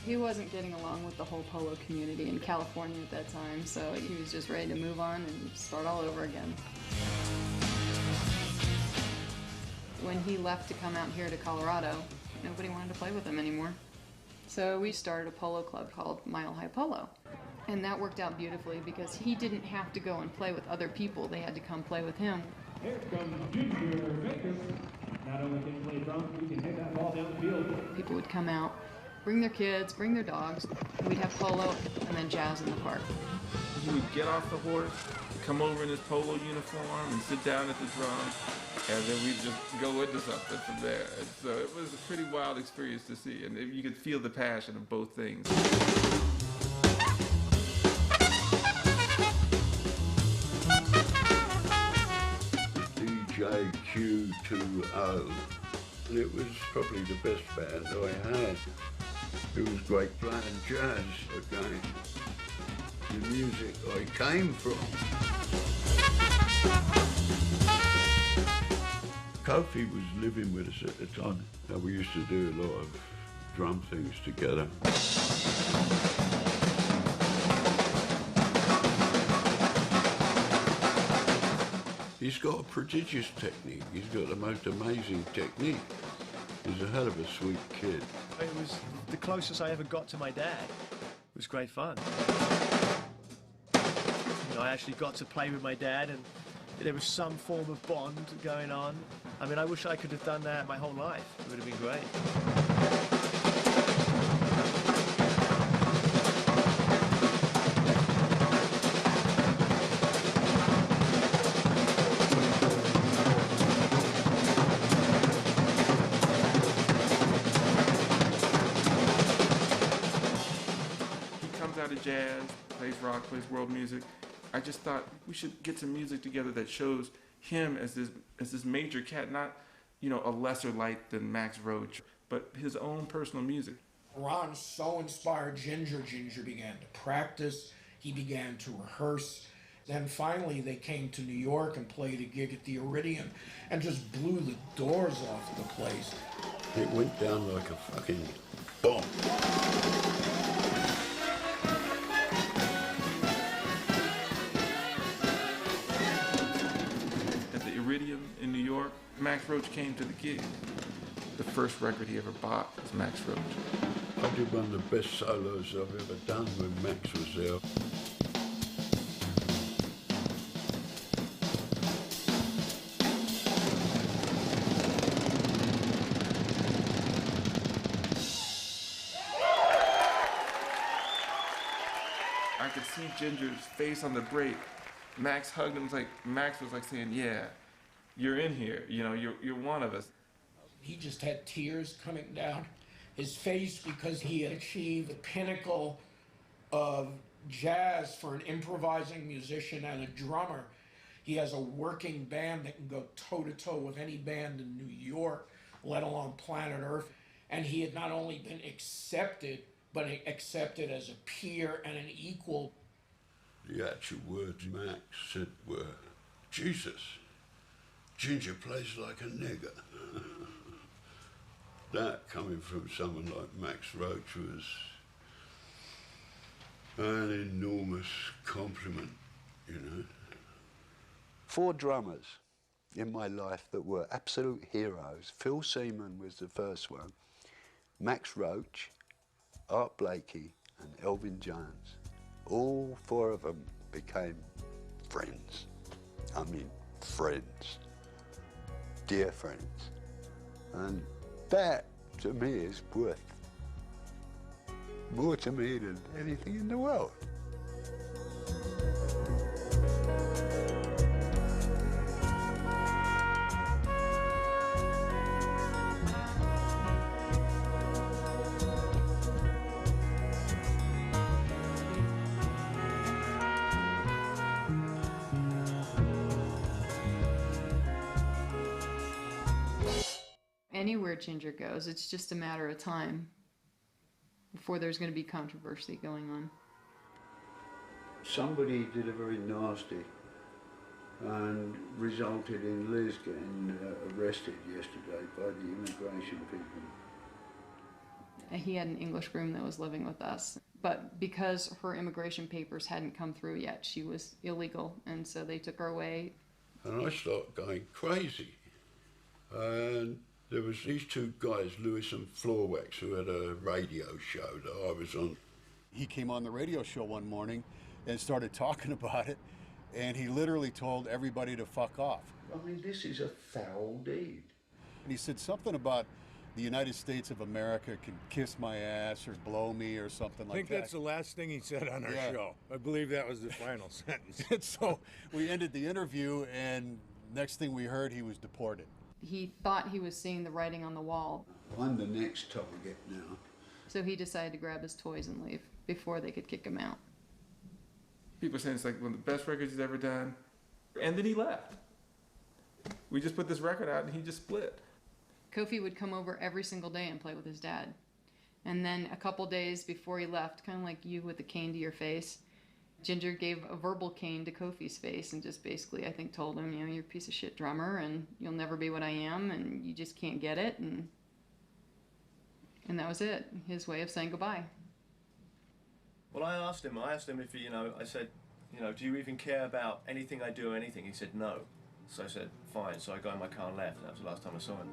He wasn't getting along with the whole polo community in California at that time, so he was just ready to move on and start all over again. When he left to come out here to Colorado, nobody wanted to play with him anymore. So we started a polo club called Mile High Polo. And that worked out beautifully because he didn't have to go and play with other people. They had to come play with him. Here comes Ginger Baker. Not only can you play drums, you can hit that ball down the field. People would come out, bring their kids, bring their dogs. We'd have polo and then jazz in the park. He would get off the horse, come over in his polo uniform and sit down at the drum, and then we'd just go into something from there. And so it was a pretty wild experience to see, and you could feel the passion of both things. JQ2O. And it was probably the best band I had. It was great playing jazz again. The music I came from. Kofi was living with us at the time. We used to do a lot of drum things together. He's got a prodigious technique. He's got the most amazing technique. He's a hell of a sweet kid. It was the closest I ever got to my dad. It was great fun. I actually got to play with my dad, and there was some form of bond going on. I mean, I wish I could have done that my whole life. It would have been great. Jazz, plays rock, plays world music. I just thought we should get some music together that shows him as this major cat, not a lesser light than Max Roach, but his own personal music. Ron so inspired Ginger. Ginger began to practice. He began to rehearse. Then finally they came to New York and played a gig at the Iridium and just blew the doors off the place. It went down like a fucking bomb. In New York, Max Roach came to the gig. The first record he ever bought was Max Roach. I did one of the best solos I've ever done when Max was there. I could see Ginger's face on the break. Max hugged him, Max was like saying, yeah, you're in here, you're one of us. He just had tears coming down his face because he had achieved the pinnacle of jazz for an improvising musician and a drummer. He has a working band that can go toe-to-toe with any band in New York, let alone planet Earth. And he had not only been accepted, but accepted as a peer and an equal. The actual words Max said were, Jesus, Ginger plays like a nigger. That coming from someone like Max Roach was An enormous compliment, you know. 4 drummers in my life that were absolute heroes. Phil Seaman was the first one, Max Roach, Art Blakey, and Elvin Jones. All 4 of them became friends. I mean, friends. Dear friends. And that, to me, is worth more to me than anything in the world. Anywhere Ginger goes, it's just a matter of time before there's going to be controversy going on. Somebody did a very nasty and resulted in Liz getting arrested yesterday by the immigration people. He had an English groom that was living with us, but because her immigration papers hadn't come through yet, she was illegal, and so they took her away. And I started going crazy. And there was these 2 guys, Lewis and Floorwax, who had a radio show that I was on. He came on the radio show one morning and started talking about it, and he literally told everybody to fuck off. I mean, this is a foul deed. And he said something about the United States of America can kiss my ass or blow me or something like that. I think that's the last thing he said on our show. I believe that was the final sentence. And so we ended the interview, and next thing we heard, he was deported. He thought he was seeing the writing on the wall. I'm the next target now. So he decided to grab his toys and leave before they could kick him out. People saying it's like one of the best records he's ever done. And then he left. We just put this record out and he just split. Kofi would come over every single day and play with his dad. And then a couple days before he left, kind of like you with the cane to your face, Ginger gave a verbal cane to Kofi's face and just basically, I think, told him, you know, you're a piece of shit drummer and you'll never be what I am and you just can't get it. And that was it, his way of saying goodbye. Well, I asked him if, you know, I said, you know, do you even care about anything I do or anything? He said no. So I said, fine. So I got in my car and left. That was the last time I saw him.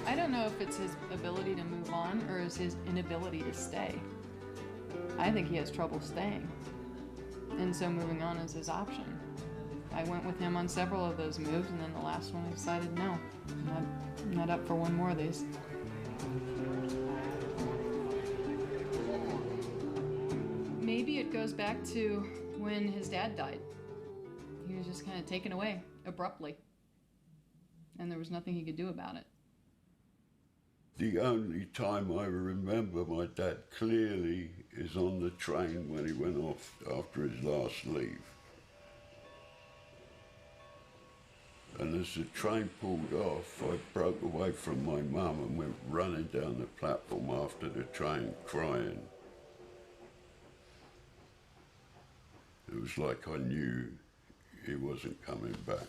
I don't know if it's his ability to move on or is his inability to stay. I think he has trouble staying. And so moving on is his option. I went with him on several of those moves, and then the last one I decided no, I'm not up for one more of these. Maybe it goes back to when his dad died. He was just kind of taken away abruptly, and there was nothing he could do about it. The only time I remember my dad clearly is on the train when he went off after his last leave. And as the train pulled off, I broke away from my mum and went running down the platform after the train, crying. It was like I knew he wasn't coming back.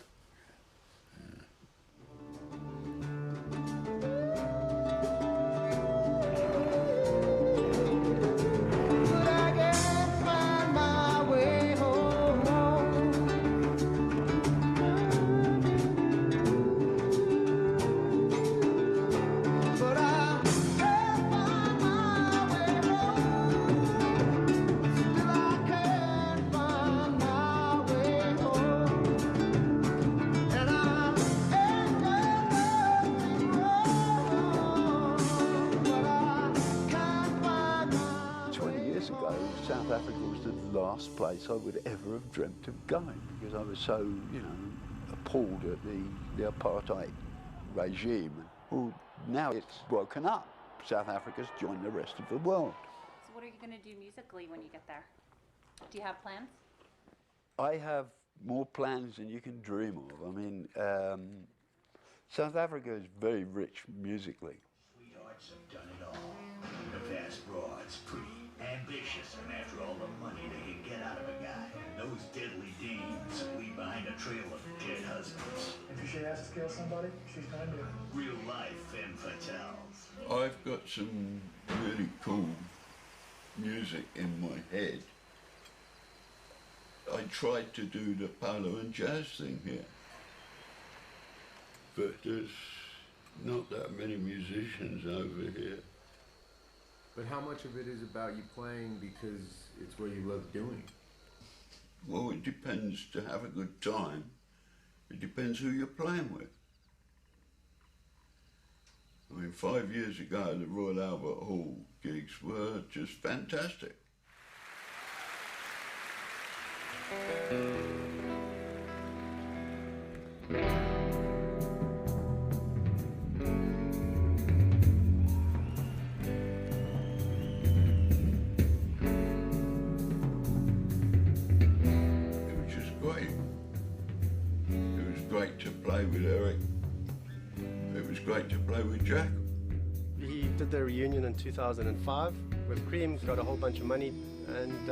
South Africa was the last place I would ever have dreamt of going because I was so, you know, appalled at the apartheid regime. Well, now it's woken up. South Africa's joined the rest of the world. So what are you going to do musically when you get there? Do you have plans? I have more plans than you can dream of. I mean, South Africa is very rich musically. Sweethearts have done it all. The fast broads, pretty, ambitious, and after all the money they can get out of a guy. And those deadly dames, we behind find a trail of dead husbands. If she has to kill somebody, she's going to. Real life femme fatales. I've got some really cool music in my head. I tried to do the palo and jazz thing here, but there's not that many musicians over here. But how much of it is about you playing because it's what you love doing? Well, it depends. To have a good time, it depends who you're playing with. I mean, 5 years ago, the Royal Albert Hall gigs were just fantastic. Jack. He did the reunion in 2005 with Cream, got a whole bunch of money, and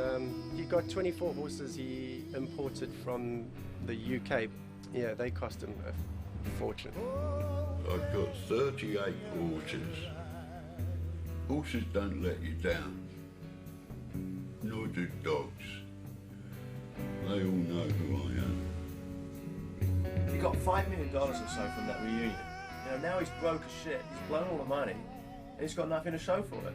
he got 24 horses he imported from the UK. Yeah, they cost him a fortune. I've got 38 horses. Horses don't let you down, nor do dogs. They all know who I am. He got $5 million or so from that reunion. You know, now he's broke as shit, he's blown all the money, and he's got nothing to show for it.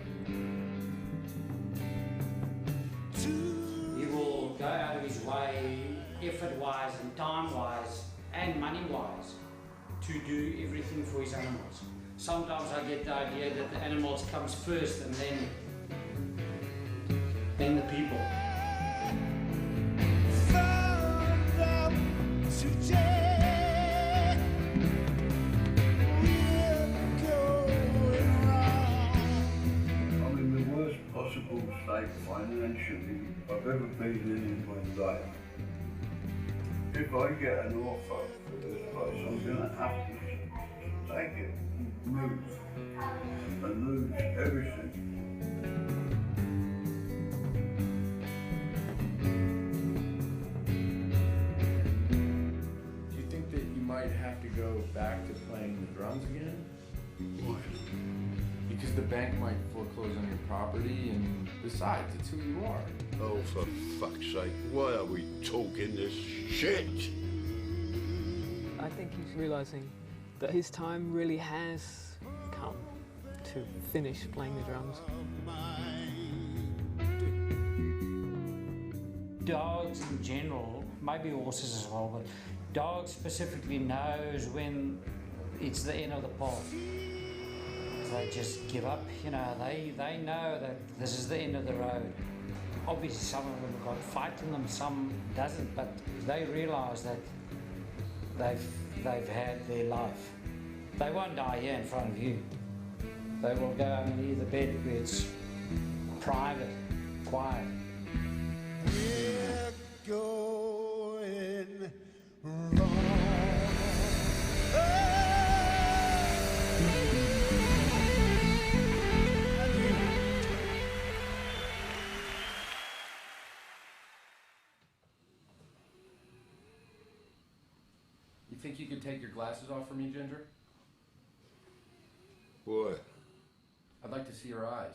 He will go out of his way, effort-wise and time-wise and money-wise, to do everything for his animals. Sometimes I get the idea that the animals comes first and then the people. State financially I've ever been in my life. If I get an offer for this place, I'm going to have to take it, move, and lose everything. Do you think that you might have to go back to playing the drums again? Why? Because the bank might foreclose on your property, and besides, it's who you are. Oh, for fuck's sake, why are we talking this shit? I think he's realising that his time really has come to finish playing the drums. Dogs in general, maybe horses as well, but dogs specifically knows when it's the end of the path. They just give up, you know, they know that this is the end of the road. Obviously some of them have got fight in them, some doesn't, but they realise that they've had their life. They won't die here in front of you. They will go and leave the bed where it's private, quiet. We're going wrong. You think you could take your glasses off for me, Ginger? What? I'd like to see your eyes.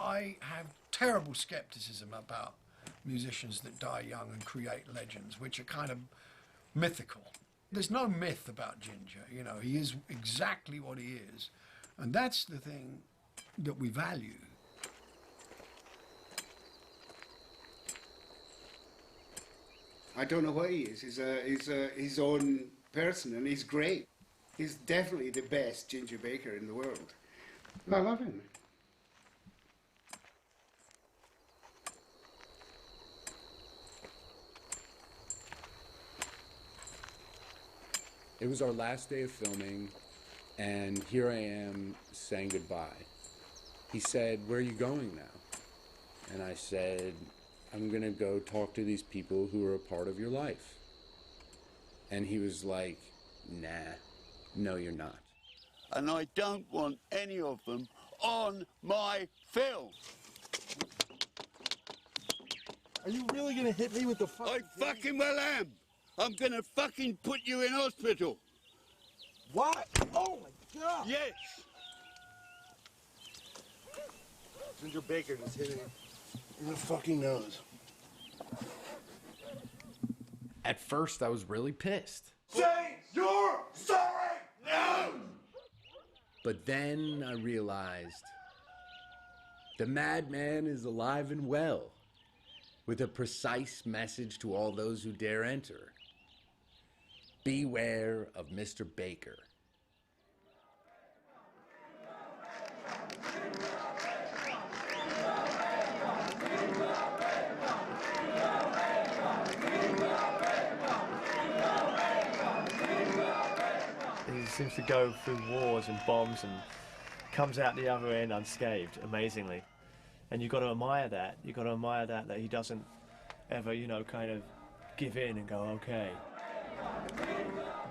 I have terrible skepticism about musicians that die young and create legends, which are kind of mythical. There's no myth about Ginger, you know, he is exactly what he is. And that's the thing that we value. I don't know what he is. He's his own person, and he's great. He's definitely the best Ginger Baker in the world. I love him. It was our last day of filming. And here I am saying goodbye. He said, "Where are you going now?" And I said, "I'm gonna go talk to these people who are a part of your life." And he was like, "Nah, no you're not." And I don't want any of them on my film. Are you really gonna hit me with the fucking I fucking well am. I'm gonna fucking put you in hospital. What? Oh my God! Yes. Ginger Baker just hit him in the fucking nose. At first, I was really pissed. Say you're sorry! No! But then I realized the madman is alive and well, with a precise message to all those who dare enter. Beware of Mr. Baker. He seems to go through wars and bombs and comes out the other end unscathed, amazingly. And you've got to admire that. You've got to admire that he doesn't ever, you know, kind of give in and go, okay.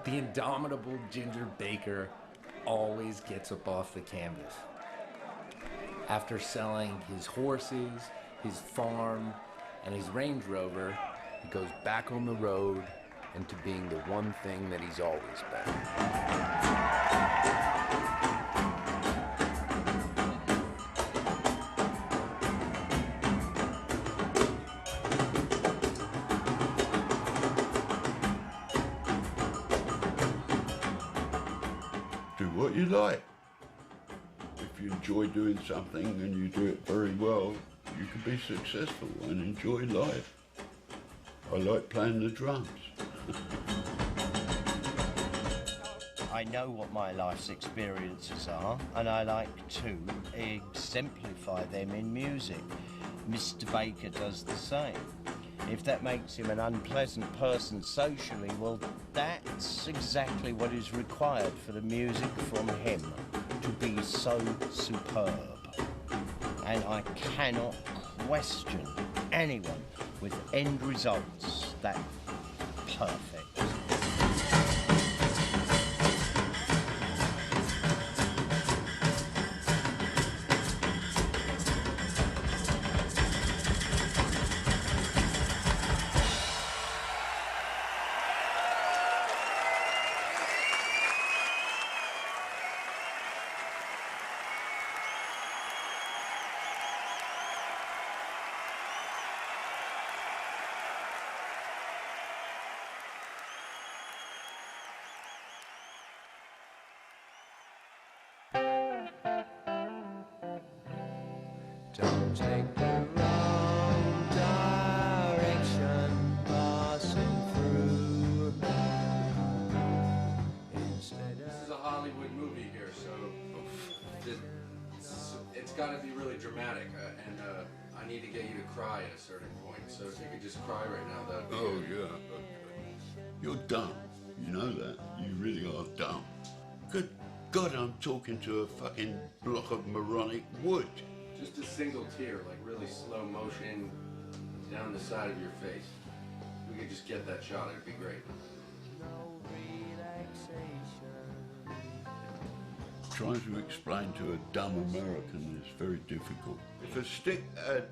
The indomitable Ginger Baker always gets up off the canvas. After selling his horses, his farm, and his Range Rover, he goes back on the road into being the one thing that he's always been. Do what you like. If you enjoy doing something and you do it very well, you can be successful and enjoy life. I like playing the drums. I know what my life's experiences are, and I like to exemplify them in music. Mr. Baker does the same. If that makes him an unpleasant person socially, well, that's exactly what is required for the music from him to be so superb. And I cannot question anyone with end results that perfect. Don't take the wrong direction passing through. This is a Hollywood movie here, so it's got to be really dramatic, and I need to get you to cry at a certain point. So if you could just cry right now, that'd be Oh, good. yeah. You're dumb. You know that. You really are dumb. Good God, I'm talking to a fucking block of moronic wood. Just a single tear, like really slow motion down the side of your face. If we could just get that shot, it'd be great. Trying to explain to a dumb American is very difficult. If a stick had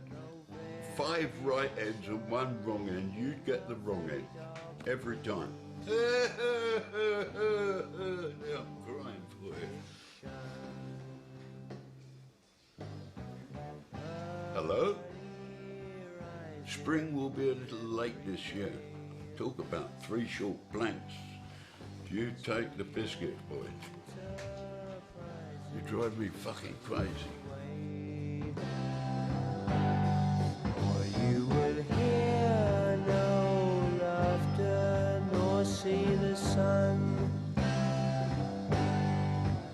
5 right ends and 1 wrong end, you'd get the wrong end. Every time. I'm crying for you. Hello? Spring will be a little late this year. Talk about 3 short blanks. You take the biscuit, boy. You drive me fucking crazy. Or you will hear no laughter nor see the sun.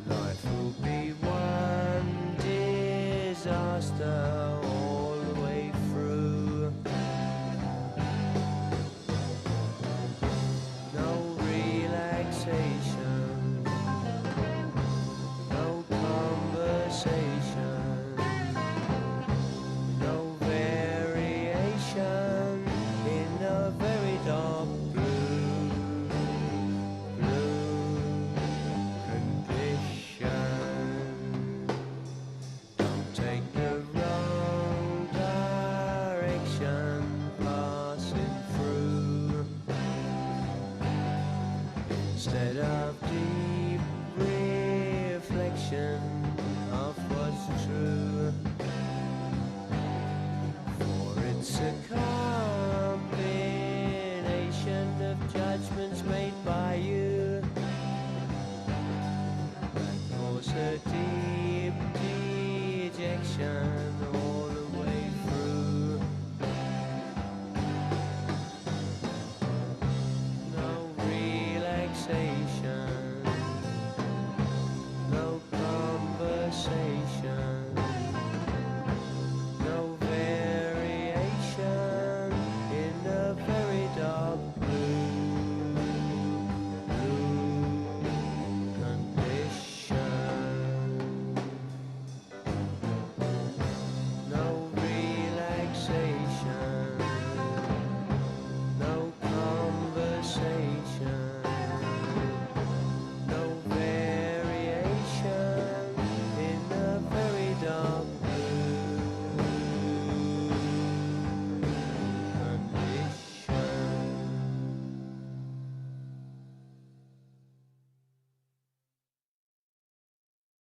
Life will be one disaster all the way through. No relaxation. deep reflection of what's true. For it's a